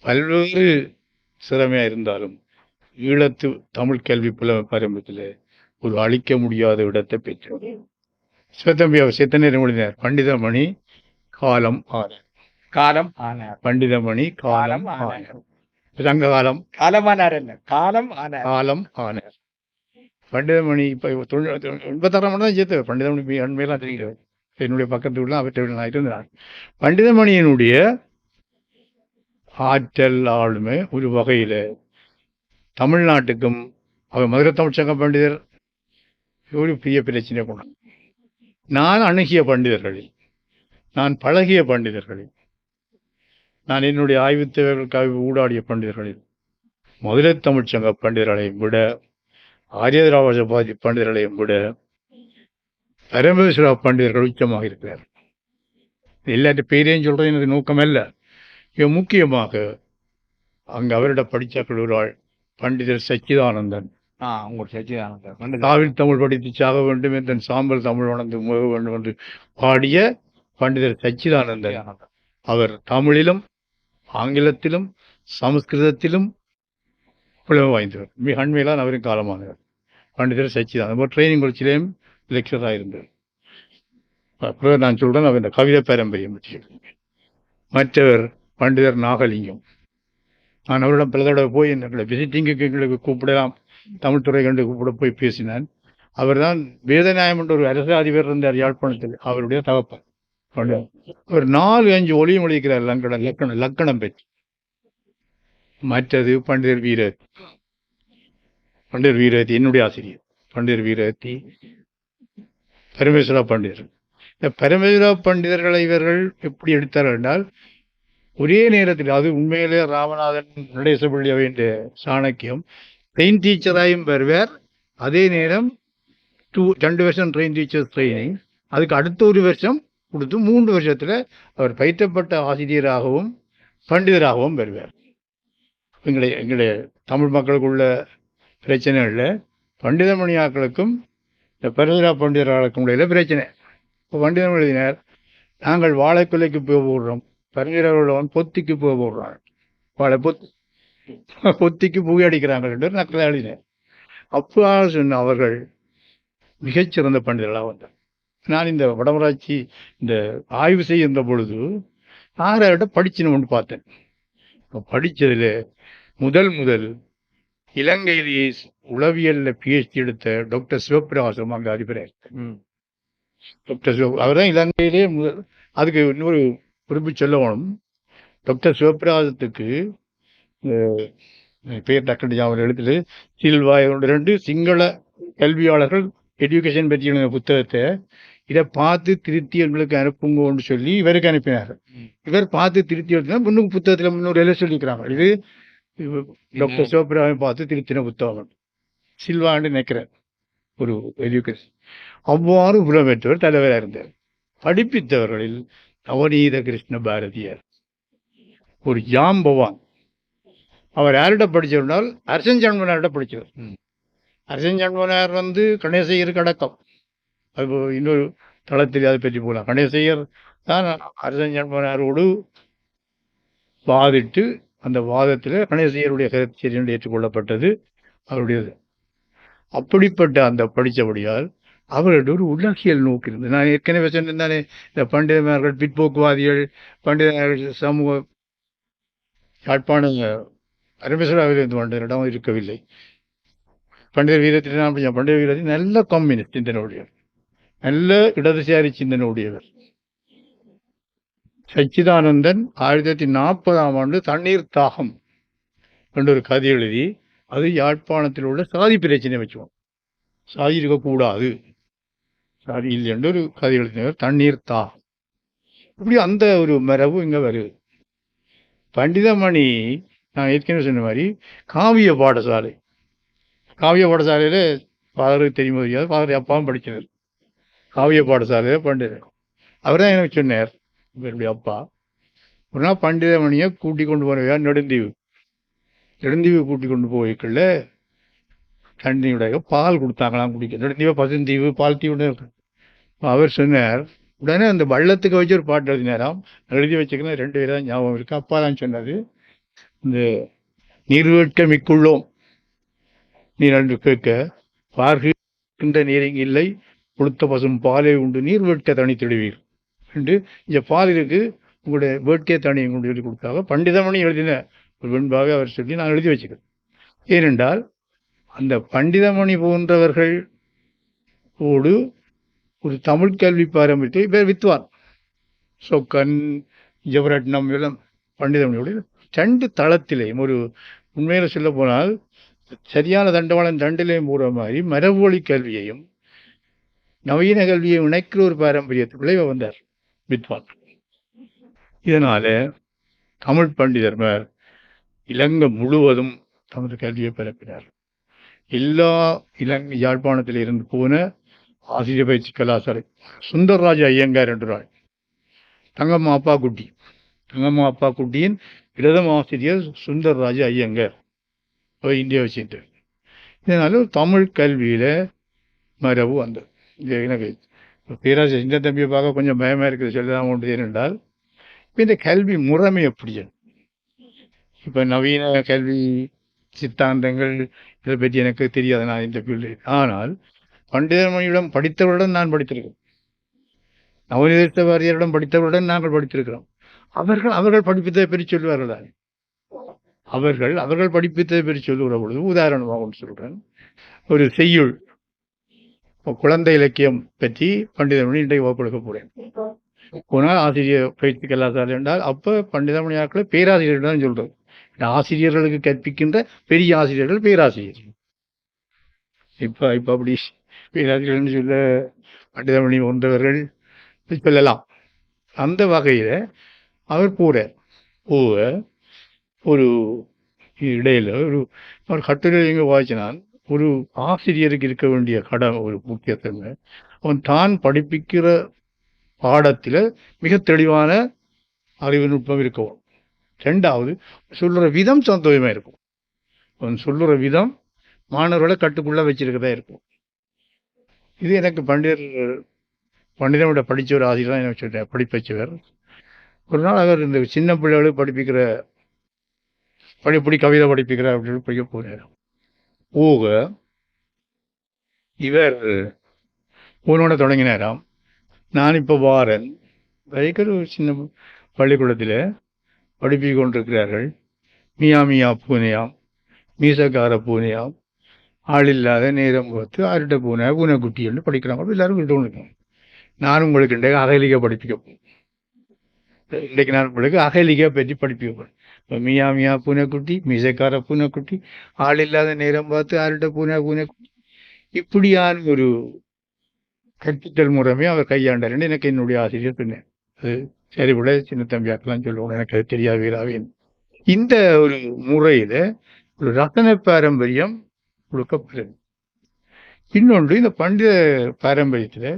பல்வேறு சிறமையாக இருந்தாலும் ஈழத்து தமிழ் கல்வி பாரம்பரியத்தில் ஒரு அழிக்க முடியாத இடத்தை பெற்றார். சிவத்தம்பியார் சித்தனர் மொழினார். பண்டிதமணி காலம் ஆனார். காலம் ஆனார். பண்டிதமணி காலம் ஆனார். சங்க காலம் காலமானார் என்ன காலம் ஆனார். காலம் ஆனார். பண்டிதமணி இப்போ 86 தான் சேர்த்து பண்டிதமணி அண்மையெல்லாம் தெரிகிறது. என்னுடைய பக்கத்து உள்ள அவற்றை நான் இருந்தார். பண்டிதமணியினுடைய ஆற்றல் ஆளுமை ஒரு வகையில் தமிழ்நாட்டுக்கும் அவர் மதுரை தமிழ் சங்க பண்டிதர் ஒரு பெரிய பிரச்சனை கொண்டார். நான் அணுகிய பண்டிதர்களில், நான் பழகிய பண்டிதர்களில், நான் என்னுடைய ஆய்வுத் தேவைகளுக்காக ஊடாடிய பண்டிதர்களில் மதுரை தமிழ் சங்க பண்டிதர்களையும் விட, ஆரிய திராவிட பண்டிதர்களையும் விட பரமேஸ்வர பண்டிதர்கள் உச்சமாக இருக்கிறார். எல்லாத்த பேரையும் சொல்கிறது எனது நோக்கம் அல்ல. இவன் முக்கியமாக அங்கே அவரிட படித்தாக்கள் ஒரு ஆள் பண்டிதர் சச்சிதானந்தன். தாவில் தமிழ் படித்து சாக வேண்டும் என்று சாம்பல் தமிழ் வளர்ந்து முக வேண்டும் என்று பாடிய பண்டிதர் சச்சிதானந்தன். அவர் தமிழிலும் ஆங்கிலத்திலும் சமஸ்கிருதத்திலும் புலமை வாய்ந்தவர். மிக அண்மையிலான அவரின் காலமானவர் பண்டிதர் சச்சிதானந்தன். ட்ரைனிங் குறிச்சிலேயும் லெக்சராக இருந்தது. அப்புறம் நான் சொல்கிறேன் அவர் இந்த கவிதை பாரம்பரியம் பற்றி. மற்றவர் பண்டிதர் நாகலிங்கம். நான் அவரிடம் பல தடவை போய் எங்களை விசிட்டிங்குக்கு எங்களுக்கு கூப்பிடலாம், தமிழ் துறை கண்டு கூப்பிட போய் பேசினான். அவர் தான் வேதநாயம் என்ற ஒரு அரசு அதிபர் இருந்தார் யாழ்ப்பாணத்தில். அவருடைய தகப்பன் ஒரு 4-5 ஒளியும் ஒழிக்கிறார் லக்கணம் பெற்று. மற்றது பண்டிதர் வீரத்தி என்னுடைய ஆசிரியர். பண்டிதர் வீரத்தி பரமேஸ்வரா பண்டிதர். இந்த பரமேஸ்வரா பண்டிதர்களை இவர்கள் எப்படி எடுத்தார்கள் என்றால், ஒரே நேரத்தில் அது உண்மையிலே ராமநாதன் நடேசபள்ளி வேண்டிய சாணக்கியம் ட்ரெயின் டீச்சராயும் வருவார். அதே நேரம் 2 வருஷம் ட்ரெயின் டீச்சர்ஸ் ட்ரைனிங், அதுக்கு அடுத்த 1 வருஷம் கொடுத்து 3 வருஷத்தில் அவர் பயிற்றப்பட்ட ஆசிரியராகவும் பண்டிதராகவும் வருவார். எங்களுடைய தமிழ் மக்களுக்குள்ள பிரச்சனைகளில் பண்டிதமணியாக்களுக்கும் இந்த பரமேஸ்வரா பண்டிதர்களுக்கும் உள்ள பிரச்சனை. இப்போ பண்டிதம் எழுதினார், நாங்கள் வாழைக்குலைக்கு போய் போடுறோம், பரமேஸ்வரன் பொத்திக்கு போய் போடுறாங்க, வாழை பொத்திக்கு புகை அடிக்கிறாங்க என்று நக்கலை எழுதினார். அப்போ சொன்ன அவர்கள் மிகச்சிறந்த பண்டிதர்களாக வந்தார். நான் இந்த வடமராட்சி இந்த ஆய்வு செய்கின்ற பொழுது 6 படிச்சுன்னு ஒன்று பார்த்தேன். படித்ததில் முதல் இலங்கையிலேயே உளவியல்ல PhD எடுத்த டாக்டர் சிவபிரகாசம் அங்கே அதிபராக டாக்டர் அவர் தான் இலங்கையிலே அதுக்கு இன்னொரு குறிப்பு சொல்லணும். டாக்டர் சிவபிரகாசத்துக்கு பேர் டக்குனு அவர் எழுத்துல சில்வா 2 சிங்கள கல்வியாளர்கள் எஜுகேஷன் பற்றி எழுதின புத்தகத்தை இதை பார்த்து திருத்தி எங்களுக்கு அனுப்புங்கன்னு சொல்லி இவருக்கு அனுப்பினார். இவர் பார்த்து திருத்தி எழுதினா முன்னுக்கு புத்தகத்தில் முன்னூறு எழுத சொல்லிக்கிறாங்க. இது டாக்டர் சிவபிரகாசம் பார்த்து திருத்தின புத்தகம் சில்வான்னு நினைக்கிறேன் ஒரு எஜுகேஷன். அவ்வாறு புலம்பெற்றவர் தலைவராக இருந்தார். படிப்பித்தவர்களில் நவநீத கிருஷ்ண பாரதியார், ஒரு ஜாம்பவான். அவர் யார்கிட்ட படிச்சவர்னால் அரசன் ஜன்மனார்கிட்ட படித்தவர். அரசன் ஜன்மனார் கணேசையருக்கு அடக்கம். அது இன்னொரு தளத்தில் அதை பற்றி போகலாம். கணேசையர் தான் அரசன் ஜன்மனாரோடு வாதிட்டு அந்த வாதத்தில் கணேசையருடைய கருத்து ஏற்றுக்கொள்ளப்பட்டது அவருடையது. அப்படிப்பட்ட அந்த படித்தபடியால் அவர்களுடைய ஒரு உலகியல் நோக்கு இருந்தது. நான் ஏற்கனவே சொன்னேன், இந்த பண்டிதர்கள் பிற்போக்குவாதிகள், பண்டிதர்கள் சமூக யாழ்ப்பாண அரம்பேஸ்வராவில் இருந்து பண்டிதரிடம் இருக்கவில்லை. பண்டிதர் வீரத்தில் பண்டித வீரத்தில் நல்ல கம்யூனிஸ்ட் சிந்தனையுடையவர், நல்ல இடதுசாரி சிந்தனையுடையவர். சச்சிதானந்தன் 1940 தண்ணீர் தாகம் என்ற ஒரு கதை எழுதி அது யாழ்ப்பாணத்தில் உள்ள சாதி பிரச்சனை வச்சுவோம், சாதி இருக்கக்கூடாது, சாதி இல்லை என்று ஒரு கதை எழுதினவர் தண்ணீர் தாகம். இப்படி அந்த ஒரு மரபு இங்கே வருது. பண்டிதமணி நான் ஏற்கனவே சொன்ன மாதிரி காவிய பாடசாலையில் ஃபாதருக்கு தெரியுமோ தெரியாது, ஃபாதர் அப்பாவும் படித்தவர் காவிய பாடசாலையில் பண்டிதர். அவர் தான் எனக்கு சொன்னார், இவருடைய அப்பா ஒரு நாள் பண்டிதமணியை கூட்டி கொண்டு போனவையா நெடுந்தீவு கூட்டி கொண்டு போய்க்குள்ள தண்ணியுடைய பால் கொடுத்தாங்களாம் குடிக்க. நெடுந்தீவு பசுந்தீவு பால் தீவு. அவர் சொன்னார், உடனே அந்த வள்ளத்துக்கு வச்சு ஒரு பாட்டு எழுதினாராம். எழுதி வச்சுக்கணும் 2 பேர் தான் ஞாபகம் இருக்கு. அப்பா தான் சொன்னது, இந்த நீர்வேட்க மிக்குள்ளோம் நீர் அன்று கேட்க பார்க்கின்ற நீரிங் இல்லை கொடுத்த பசும் பாலை உண்டு நீர் வேட்க தனி திடுவீர் என்று இந்த பால் இருக்கு உங்களுடைய வேட்கை தனி கொண்டு சொல்லி கொடுத்தாங்க. பண்டிதமணி எழுதின ஒரு வெண்பாக அவர் சொல்லி நான் எழுதி வச்சுக்கிறேன். ஏனென்றால் அந்த பண்டிதமணி போன்றவர்கள் ஓடு ஒரு தமிழ் கல்வி பாரம்பரியத்தை பேர் வித்வான் சொக்கன் ஜவரட்னம் எல்லாம் பண்டிதமணியோடு 2 தளத்திலேயும் ஒரு உண்மையில் சொல்ல போனால் சரியான தண்டவாளம் தண்டிலையும் போகிற மாதிரி மரபொழி கல்வியையும் நவீன கல்வியை இணைக்கிற ஒரு பாரம்பரியத்துக்குள்ளே வந்தார் வித்வான். இதனால தமிழ் பண்டிதர்மார் இலங்கை முழுவதும் தமது கல்வியை பரப்பினார். எல்லா இலங்கை யாழ்ப்பாணத்தில் இருந்து போன ஆசிரியர் பயிற்சி கலாசாலை சுந்தரராஜ ஐயங்கார் என்றாள் தங்கம்மா அப்பா குட்டியின் பிரதம ஆசிரியர் சுந்தரராஜ ஐயங்கார் இந்தியாவை சேர்ந்தவர். இதனால தமிழ் கல்வியில மரபு வந்தது. எனக்கு பேராசிரியர் இந்த தம்பியை பார்க்க கொஞ்சம் பயமா இருக்குது சொல்லலாம் ஒன்று. ஏனென்றால் இப்போ இந்த கல்வி முறைமை எப்படி இப்போ நவீன கல்வி சித்தாந்தங்கள் இதை பற்றி எனக்கு தெரியாது, நான் இந்த ஃபீல்டு. ஆனால் பண்டிதமணியிடம் படித்தவருடன் நான் படித்திருக்கேன், நவநீத வாரியரிடம் படித்தவருடன் நாங்கள் படித்திருக்கிறோம். அவர்கள் படிப்பித்ததை பற்றி சொல்வார்கள். அவர்கள் படிப்பித்ததை பற்றி சொல்லுகிற பொழுது உதாரணமாக ஒன்று சொல்கிறேன். ஒரு செய்யுள் குழந்தை இலக்கியம் பற்றி பண்டிதமணி இன்றைக்கு வகுப்படுத்த போகிறேன். போனால் ஆசிரியர் பயிற்சி கலாசாலை என்றால் அப்போ பண்டிதமணி ஆட்களை பேராசிரியர் தான் சொல்கிறது. ஆசிரியர்களுக்கு கற்பிக்கின்ற பெரிய ஆசிரியர்கள் பேராசிரியர். இப்போ அப்படி பேராசிரியர்கள்னு சொல்ல பண்டிதமணி போன்றவர்கள் சொல்லலாம். அந்த வகையில் அவர் போக ஒரு இடையில் ஒரு கட்டுரை எங்கே வாய்ச்சினான், ஒரு ஆசிரியருக்கு இருக்க வேண்டிய கடமை ஒரு முக்கியத்துவம் அவன் தான் படிப்பிக்கிற பாடத்தில் மிக தெளிவான அறிவு நுட்பம் இருக்கவும். 2வது சொல்லுற விதம் சந்தோஷமாக இருக்கும். அவன் சொல்லுற விதம் மாணவர்களை கட்டுக்குள்ளே வச்சிருக்கதா இருக்கும். இது எனக்கு பண்டிதனோட படித்த ஒரு ஆசிரியர் தான் எனக்கு சொல்கிறேன், படிப்பச்சவர். ஒரு நாள் அவர் இந்த சின்ன பிள்ளைகளுக்கு படிப்பிக்கிற கவிதை படிப்பிக்கிற அப்படின்னு படிக்க போகிறார். இவர் உன்னோட தொடங்கினாராம், நான் இப்போ வாரன் வைக்கிற ஒரு சின்ன பள்ளிக்கூடத்தில் படிப்பிக் கொண்டிருக்கிறார்கள். மியா பூனையாம் மீசக்கார பூனையாம், ஆள் இல்லாத நேரம் பார்த்து ஆருட்ட பூனை பூனைக்குட்டி என்று படிக்கிறாங்க. எல்லாரும் தோணுங்க. நான் உங்களுக்கு இன்றைக்கு அகலிகை படிப்பிக்க இன்றைக்கு நான் உங்களுக்கு அகலிகை பற்றி படிப்பிக்க இப்போ மியா மியா பூனைக்குட்டி, மீசக்கார பூனைக்குட்டி, ஆள் இல்லாத நேரம் பார்த்து ஆருட்ட பூனைக்குட்டி, இப்படியான ஒரு கற்பித்தல் முறைமை அவர் கையாண்டார் என்று எனக்கு என்னுடைய ஆசிரியர் சொன்னேன். அது சரி விட சின்ன தம்பியாக்கெல்லாம் சொல்லுவோம், எனக்கு அது தெரியாது வீராவே. இந்த ஒரு முறையில ஒரு ரசன பாரம்பரியம் கொடுக்கப்படுது. இன்னொன்று, இந்த பண்டித பாரம்பரியத்தில்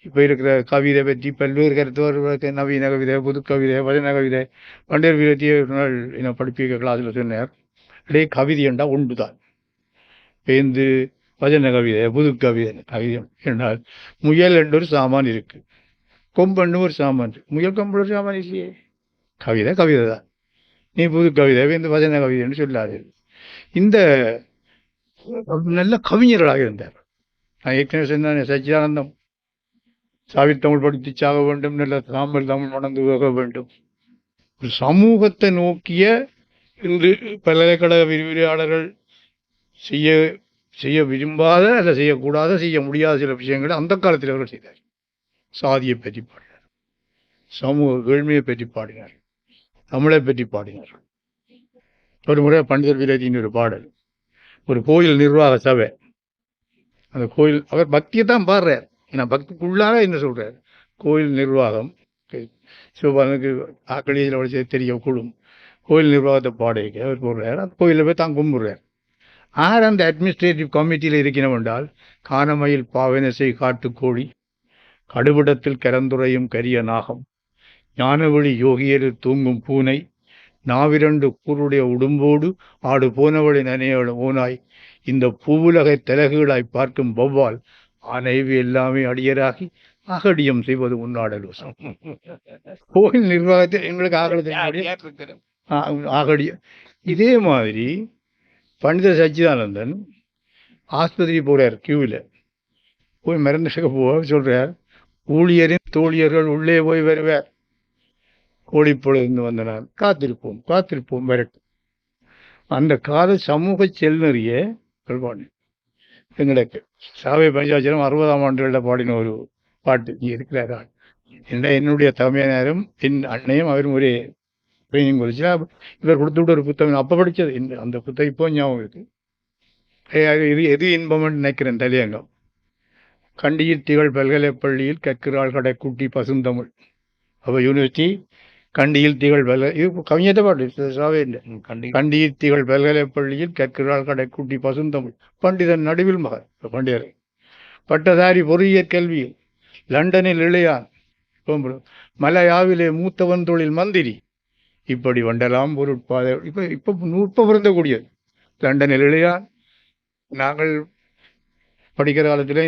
இப்போ இருக்கிற கவிதை பற்றி பல்வேறு கருத்து, நவீன கவிதை, புது கவிதை, வசன கவிதை. பண்டிதர் வீரத்திய ஒரு நாள் என்ன படிப்பிக்க கிளாஸில் சொன்னார், இடையே கவிதை என்றால் ஒன்று தான். பேந்து வசன கவிதை, புது கவிதை. கவிதை என்றால் முயல் என்ற ஒரு சாமான் இருக்கு, கொம்பன்னு ஒரு சாமான் இருக்கு. முயல் கொம்பு ஒரு சாமான் இல்லையே. கவிதை கவிதை தான். நீ புது கவிதை இந்த வசன கவிதை என்று சொல்லாது. இந்த நல்ல கவிஞர்களாக இருந்தார். நான் ஏற்கனவே சொன்ன சச்சிதானந்தம் சாவித்தமிழ் படித்து சாக வேண்டும், நல்ல சாம்பல் தமிழ் மணந்து போக வேண்டும். ஒரு சமூகத்தை நோக்கிய இன்று பல்கலைக்கழக விரிவுரையாளர்கள் செய்ய விரும்பாத, அல்ல செய்யக்கூடாத, செய்ய முடியாத சில விஷயங்களை அந்த காலத்தில் அவர்கள் செய்தார். சாதியை பற்றி பாடினார், சமூக ஏழ்மையை பற்றி பாடினார், தமிழை பற்றி பாடினார். ஒரு முறை பண்டிதர் வீரத்தின் ஒரு பாடல், ஒரு கோயில் நிர்வாக சபை, அந்த கோயில் அவர் பக்தியை தான் பாடுறார். ஏன்னா பக்திக்குள்ளாக என்ன சொல்றார், கோயில் நிர்வாகம் சிவபாலனுக்கு ஆக்களியில் வச்சு தெரிய கூடும். கோயில் நிர்வாகத்தை பாடைக்கு அவர் போடுறார். அந்த கோயிலில் போய் தான் கும்பிடுறார். ஆர் அந்த அட்மினிஸ்ட்ரேட்டிவ் கமிட்டியில் இருக்கிறோம் என்றால், கானமையில் பாவனசை காட்டுக்கோழி, கடுவிடத்தில் கரந்துரையும் கரிய நாகம், ஞானவழி யோகியரில் தூங்கும் பூனை, நாவிரண்டு கூருடைய உடும்போடு ஆடு போனவழி நனையோடு ஓனாய், இந்த பூவுலகை தலகுகளாய் பார்க்கும் வௌவால், ஆனைவி எல்லாமே அடியராகி அகடியம் செய்வது உன்னாடல் வசம். கோயில் நிர்வாகத்தை எங்களுக்கு ஆகடியம். இதே மாதிரி பண்டித சச்சிதானந்தன் ஆஸ்பத்திரி போறார், கியூவில் போய் மருந்துக்க போக சொல்றார், ஊழியரின் தோழியர்கள் உள்ளே போய் வருவார், கோழிப்பொழுது வந்த நான் காத்திருப்போம் வரட்டும். அந்த கால சமூக செல்நறிய எங்களுக்கு சாவை பஞ்சாட்சரம் 60ஆம் ஆண்டுகளில் பாடின ஒரு பாட்டு நீ இருக்கிறார். என்னுடைய தலைமையினரும் என் அன்னையும் அவரும் ஒரே ட்ரைனிங் கொடுத்து இவர் கொடுத்து விட்டு ஒரு புத்தகம் அப்போ படித்தது. அந்த புத்தகம் இப்போ ஞாபகம் இருக்கு. எது இன்பம்னு நினைக்கிறேன் தலையங்கம். கண்டியில் திகழ் பல்கலைப்பள்ளியில் கற்கிறாள் கடைக்குட்டி பசுந்தமிழ். அப்போ யூனிவர்சிட்டி கண்டியில் திகழ் இது கவிஞத்தை பாட்டு சாவே இல்லை. கண்டியில் திகழ் பல்கலைப்பள்ளியில் கற்கிறாள் கடைக்குட்டி பசுந்தமிழ். பண்டிதன் நடுவில் மகன் பண்டிதர். பட்டதாரி பொறியியற் கல்வியில் லண்டனில் இளையான், மலையாவிலே மூத்தவன் தொழில் மந்திரி. இப்படி வண்டலாம் பொருட்பாதை. இப்போ நுட்ப பொருந்தக்கூடியது. லண்டனில் இளையான். நாங்கள் படிக்கிற காலத்தில்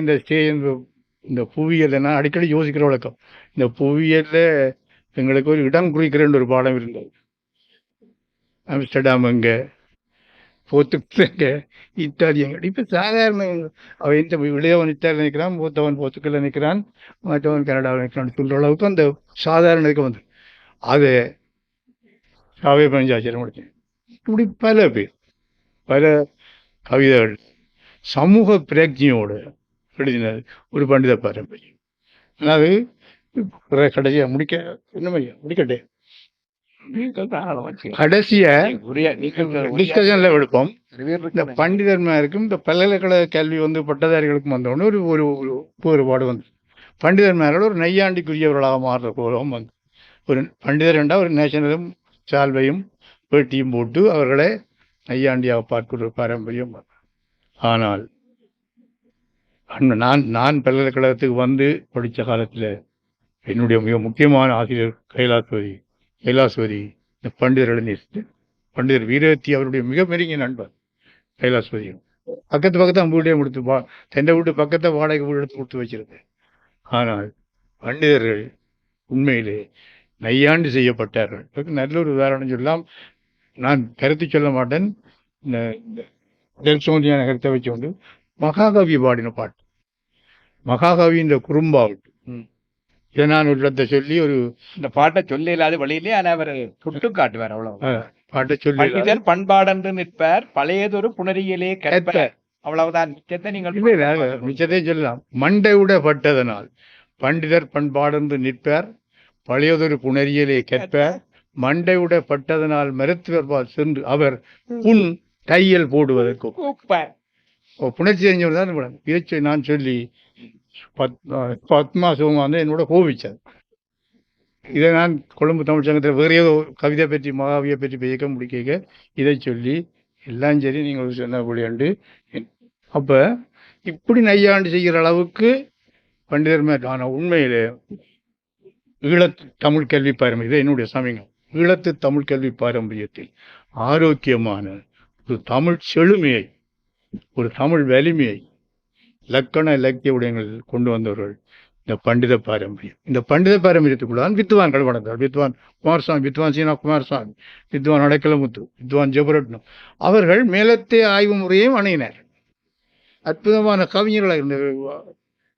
இந்த புவியியல் நான் அடிக்கடி யோசிக்கிற வழக்கம். இந்த புவியியல்ல எங்களுக்கு ஒரு இடம் குறிக்கிறேன்னு ஒரு பாடம் இருந்தது. ஆம்ஸ்டர்டாம் எங்க, போர்த்துக்கல் எங்க, இத்தாலி எங்க. இப்போ சாதாரண அவன் இந்த இளையவன் இத்தாலி நிற்கிறான், மூத்தவன் போர்த்துக்கல்ல நிற்கிறான், மற்றவன் கனடாவில் நிற்கிறான்னு சொல்கிற அளவுக்கு அந்த சாதாரணத்துக்கு வந்து அதை சாவே பஞ்சாட்சியம் முடிச்சேன். இப்படி பல பேர் பல கவிதைகள் சமூக பிரஜையோடு எழுதினது ஒரு பண்டித பாரம்பரியம். அதாவது கடைசியாக முடிக்கட்டே கடைசியா டிஸ்கஷன்ல எடுப்போம். இந்த பண்டிதர்மாருக்கும் இந்த பல்கலைக்கழக கல்வி வந்து பட்டதாரிகளுக்கும் வந்தோடனே ஒரு வேறுபாடு வந்து பண்டிதர்மார்கள் ஒரு நையாண்டிக்குரியவர்களாக மாறுற கோலம் வந்து ஒரு பண்டிதர் என்றால் ஒரு நேஷனலும் சால்வையும் பேட்டியும் போட்டு அவர்களை நையாண்டியாக பார்க்கிற பாரம்பரியம். ஆனால் நான் பல்கலைக்கழகத்துக்கு வந்து படித்த காலத்தில் என்னுடைய மிக முக்கியமான ஆசிரியர் கைலாஸ்வதி இந்த பண்டிதர்களை நேசித்து, பண்டிதர் வீரவத்தி அவருடைய மிக நெருங்கிய நண்பர் கைலாஸ்வதி. பக்கத்து வீட்டையும் கொடுத்து தென்னை வீட்டு பக்கத்தை வாடகை வீடு எடுத்து கொடுத்து வச்சிருக்கு. ஆனால் பண்டிதர்கள் உண்மையிலே நையாண்டு செய்யப்பட்டார்கள். நல்ல ஒரு உதாரணம் சொல்லலாம். நான் கருத்து சொல்ல மாட்டேன், இந்த கருத்தை வச்சுக்கொண்டு மகாகவி பாடின பாட்டு, மகாகவியின் குறும்பாவட்டு. இதை நான் ஒரு இடத்தை சொல்லி ஒரு இந்த பாட்டை சொல்ல இல்லாத வழியிலே ஆனால் அவர் சுட்டு காட்டுவார். அவ்வளோ பாட்டை சொல்லி பண்டிதர் பண்பாடென்று நிற்பார் பழையதொரு புணரியலே கற்பர். அவ்வளவுதான். மிச்சத்தை நீங்கள் மிச்சத்தை சொல்லலாம். மண்டையுட பட்டதனால் பண்டிதர் பண்பாடென்று நிற்பார் பழையதொரு புணரியலே கற்பர். மண்டையுட பட்டதனால் மருத்துவர்பால் சென்று அவர் புண் தையல் போடுவதற்கு புணர்ச்சி செஞ்சவர் தான் இதை நான் சொல்லி பத்மா சிவமா வந்து என்னோட கோபிச்சார். இதை நான் கொழும்பு தமிழ் சங்கத்தில் வேற ஏதோ கவிதை பற்றி மகாவியை பற்றி பேச முடிக்க இதை சொல்லி எல்லாம் சரி நீங்கள் சொன்னபடியாண்டு. அப்போ இப்படி நையாண்டு செய்கிற அளவுக்கு பண்டிதர் மேல் ஆனால் உண்மையிலே ஈழத்து தமிழ் கல்வி பாரம்பரியம் இது என்னுடைய சமயம். ஈழத்து தமிழ் கல்வி பாரம்பரியத்தில் ஆரோக்கியமான ஒரு தமிழ் செழுமையை ஒரு தமிழ் வலிமையை இலக்கண இலக்கிய விடயங்களில் கொண்டு வந்தவர்கள் இந்த பண்டித பாரம்பரியம். இந்த பண்டித பாரம்பரியத்துக்குள்ளான் வித்வான்கள் வளர்ந்தார். வித்வான் குமாரசாமி, வித்வான் சீனா குமாரசாமி, வித்வான் அடைக்கலமுத்து, வித்வான் ஜெபரட்னம் அவர்கள் மேலத்தே ஆய்வு முறையையும் அணையினர். அற்புதமான கவிஞர்களாக இருந்த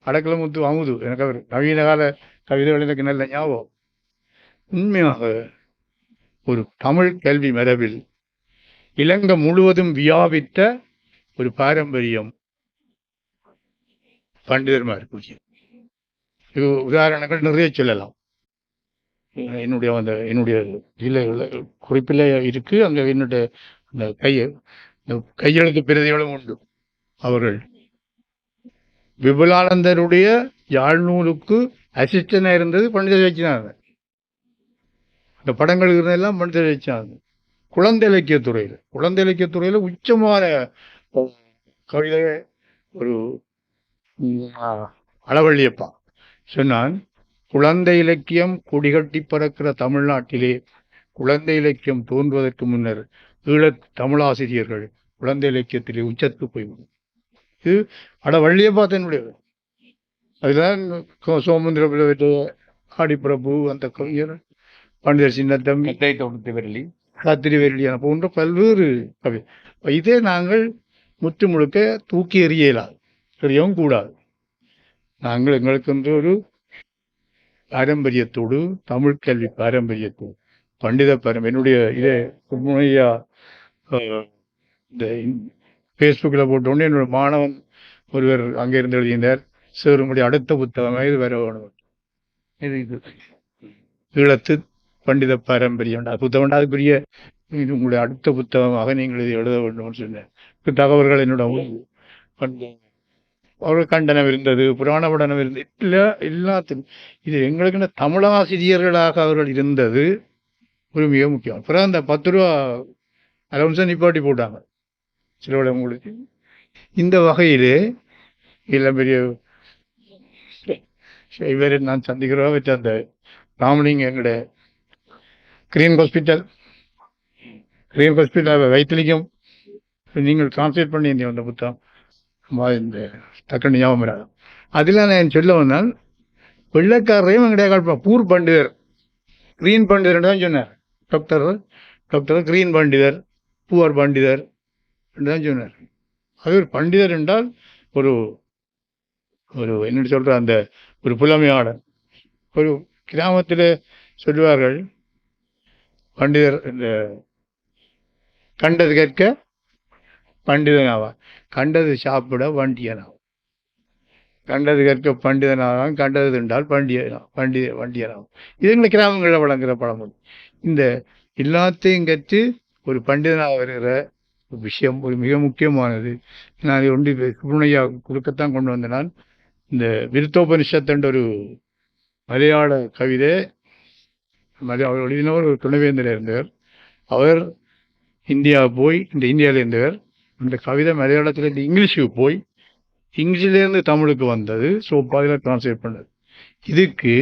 அடைக்கலமுத்து அமுது எனக்கு அவர் நவீன கால கவிதைகள் எனக்கு நல்ல ஞாபகம். உண்மையாக ஒரு தமிழ் கல்வி மரபில் இலங்கை முழுவதும் வியாபித்த ஒரு பாரம்பரியம் பண்டிதர்மாருக்கு. இது உதாரணங்கள் நிறைய சொல்லலாம். என்னுடைய குறிப்பில் இருக்கு. அங்கே என்னுடைய அந்த கையெழுத்து பிரதிகளும் உண்டு. அவர்கள் விபுலானந்தருடைய யாழ் நூலுக்கு அசிஸ்டண்டாக இருந்தது பண்டிதர் வச்சினாங்க. அந்த படங்கள் இருந்ததெல்லாம் பண்டிதர் வச்சாங்க. குழந்தை இலக்கியத்துறையில் உச்சமான கவிதை ஒரு அளவள்ளியப்பா சொன்னான். குழந்தை இலக்கியம் கொடிகட்டி பறக்கிற தமிழ்நாட்டிலே குழந்தை இலக்கியம் தோன்றுவதற்கு முன்னர் ஈழத் தமிழாசிரியர்கள் குழந்தை இலக்கியத்திலே உச்சத்துக்கு போய்விடும். இது வள்ளியப்பா தன்னுடைய அதுதான் சோமந்திர ஆடிப்பிரபு அந்த கவிஞர் பண்டிதர் சின்னத்தம்பி கத்திரி வெரளியான போன்ற பல்வேறு கவி. இதே நாங்கள் முற்று முழுக்க தூக்கி எறியவும் கூடாது. நாங்கள் எங்களுக்கு ஒரு பாரம்பரியத்தோடு தமிழ் கல்வி பாரம்பரியத்தோடு பண்டித பாரம்பரியம் என்னுடைய இதே சுப்ரமணியா இந்த ஃபேஸ்புக்கில் போட்டோன்னே என்னோட மாணவன் ஒருவர் அங்கே இருந்து எழுதியிருந்தார். சேரும்படி அடுத்த புத்தகமாக இது வர வேணும். இது ஈழத்து பண்டித பாரம்பரியம் புத்தகம் அதுக்குரிய இது உங்களுடைய அடுத்த புத்தகமாக நீங்கள் இது எழுத வேண்டும்னு சொன்னேன். தகவல்கள் என்னோட அவர்கள் கண்டனம் இருந்தது, புராண படனம் இருந்தது, எல்லாத்துக்கும் இது எங்களுக்குன்னு தமிழாசிரியர்களாக அவர்கள் இருந்தது ஒரு மிக முக்கியம். அப்புறம் அந்த 10 ரூபா அலவன்ஸை நிப்பாட்டி போட்டாங்க சில உங்களுக்கு. இந்த வகையிலே எல்லாம் பெரிய இவரை நான் சந்திக்கிறோம் வச்ச அந்த ராமலிங்க எங்களுடைய கிரீன் ஹாஸ்பிட்டல் வைத்திலிங்கம் நீங்கள் டிரான்ஸ்லேட் பண்ணியிருந்தீங்க அந்த புத்தகம் இந்த டக்குனு ஞாபகம் வராது. அதில் நான் சொல்ல வந்தால் வெள்ளக்காரரையும் எங்களுடைய காட்பா பூர் பண்டிதர் கிரீன் பண்டிதர் தான் சொன்னார். டாக்டர் கிரீன் பண்டிதர் பூவர் பண்டிதர் தான் சொன்னார். அது ஒரு பண்டிதர் என்றால் ஒரு ஒரு என்ன சொல்கிற அந்த ஒரு புலமையாளர். ஒரு கிராமத்தில் சொல்லுவார்கள் பண்டிதர் இந்த கண்டது கேட்க பண்டிதனாவான், கண்டது சாப்பிட வண்டியனாவான். கண்டது கேட்க பண்டிதனாவான், கண்டது திண்டால் வண்டியனாவான். இது எங்களை கிராமங்களில் வழங்குகிற பழமொழி. இந்த எல்லாத்தையும் கற்று ஒரு பண்டிதனாக வருகிற ஒரு விஷயம் ஒரு மிக முக்கியமானது. நான் ஒன்று சுப்ரமணியா குறுக்கத்தான் கொண்டு வந்தேன். நான் இந்த விருத்தோபனிஷத்துன்ற ஒரு மலையாள கவிதை அவர் எழுதினவர் ஒரு துணைவேந்தர் இருந்தவர். அவர் இந்தியா போய் இந்தியாவில் இருந்தவர். அந்த கவிதை மலையாளத்தில் இங்கிலீஷுக்கு போய் இங்கிலீஷ்லேருந்து தமிழுக்கு வந்தது. ஸோ அதில் டிரான்ஸ்லேட் பண்ணது. இதுக்கு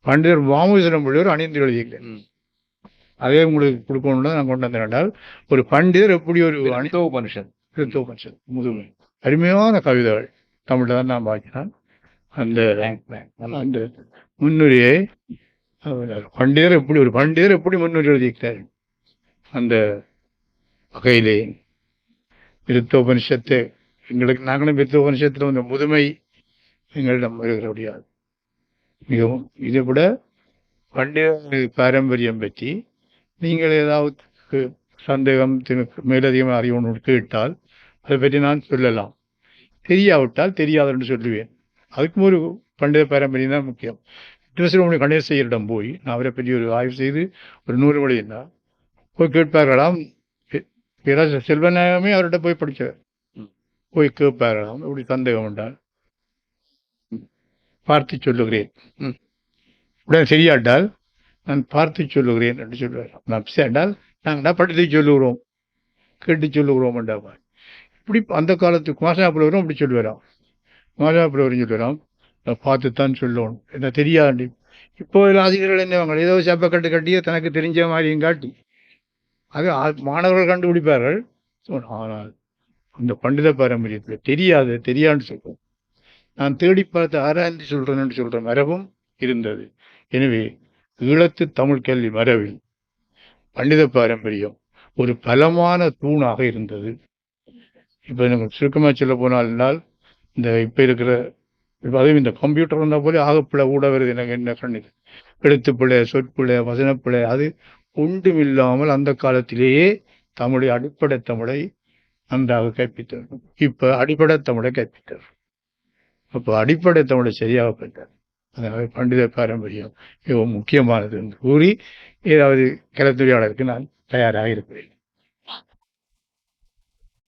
பண்டிதர் வாமுசரம் பிள்ளைவர் அணிந்து எழுதியிருக்கேன். அதே உங்களுக்கு கொடுக்கணும்னா நான் கொண்டு வந்தேன். என்றால் ஒரு பண்டிதர் எப்படி ஒரு விருத்தோபனிஷத் முதுமை அருமையான கவிதைகள் தமிழில் தான் நான் பார்க்கிறேன். அந்த முன்னுரையை பண்டிதர் எப்படி முன்னுரை எழுதியிருக்கிறார். அந்த வகையிலே விருத்தோபனிஷத்தை எங்களுக்கு நாங்களும் விருத்தோபனிஷத்தில் வந்த முதுமை எங்களிடம் வருகிற முடியாது. மிகவும் இதை விட பண்டித பாரம்பரியம் பற்றி நீங்கள் ஏதாவது சந்தேகம் மேலதிகமாக அறியணும் கேட்டால் அதை பற்றி நான் சொல்லலாம். தெரியாவிட்டால் தெரியாது என்று சொல்லுவேன். அதுக்கும் ஒரு பண்டித பாரம்பரியம் தான் முக்கியம். திருச்சிராப்பள்ளி கணேசையரிடம் போய் நான் அவரை பற்றி ஒரு ஆய்வு செய்து ஒரு 100 மொழி என்ன போய் கேட்பார்களாம். பேராசிரியர் செல்வநாயகமே அவர்கிட்ட போய் படித்தவர். போய் கேட்பார்களாம், இப்படி சந்தேகம் உண்டால் பார்த்து சொல்லுகிறேன், உடனே சரியாட்டால் நான் பார்த்து சொல்லுகிறேன் என்று சொல்லுவார். நான் சேர்ந்தால் நாங்கள் படித்து சொல்லுகிறோம், கேட்டு சொல்லுகிறோம் என்றால் இப்படி அந்த காலத்து குமாசாப்புலவரும் அப்படி சொல்லுவாராம். குமாசாப்புலவரும் சொல்லுவாராம், நான் பார்த்து தான் சொல்லணும், என்ன தெரியாது. இப்போ ஆசிரியர்கள் என்னவாங்க, ஏதோ செப்ப கட்டியோ தனக்கு தெரிஞ்ச மாதிரியும் காட்டி அது மாணவர்கள் கண்டுபிடிப்பார்கள். ஆனால் இந்த பண்டித பாரம்பரியத்தில் தெரியாதுன்னு சொல்றோம். நான் தேடி பார்த்து ஆராய்ந்து சொல்றேன்னு சொல்ற மரபும் இருந்தது. எனவே ஈழத்து தமிழ் கல்வி மரபில் பண்டித பாரம்பரியம் ஒரு பலமான தூணாக இருந்தது. இப்போ எனக்கு சுருக்கமாக சொல்ல போனால் இந்த இப்போ இருக்கிற அதுவும் இந்த கம்ப்யூட்டர் வந்தால் போல ஆகப்பிழை கூட வருது. எனக்கு என்ன கண்ணுது எழுத்துப்பிழை, சொற்பிழை, வசனப்பிழை, அது ஒன்றுமில்லாமல் அந்த காலத்திலேயே அடிப்படை தமிழை நன்றாக கற்பித்தார். இப்போ அடிப்படை தமிழை கற்பித்தார். அப்போ அடிப்படை தமிழை சரியாக பெற்றார். அதனால பண்டித பாரம்பரியம் மிகவும் முக்கியமானது என்று கூறி ஏதாவது கலந்துரையாடலுக்கு நான் தயாராக இருக்கிறேன்.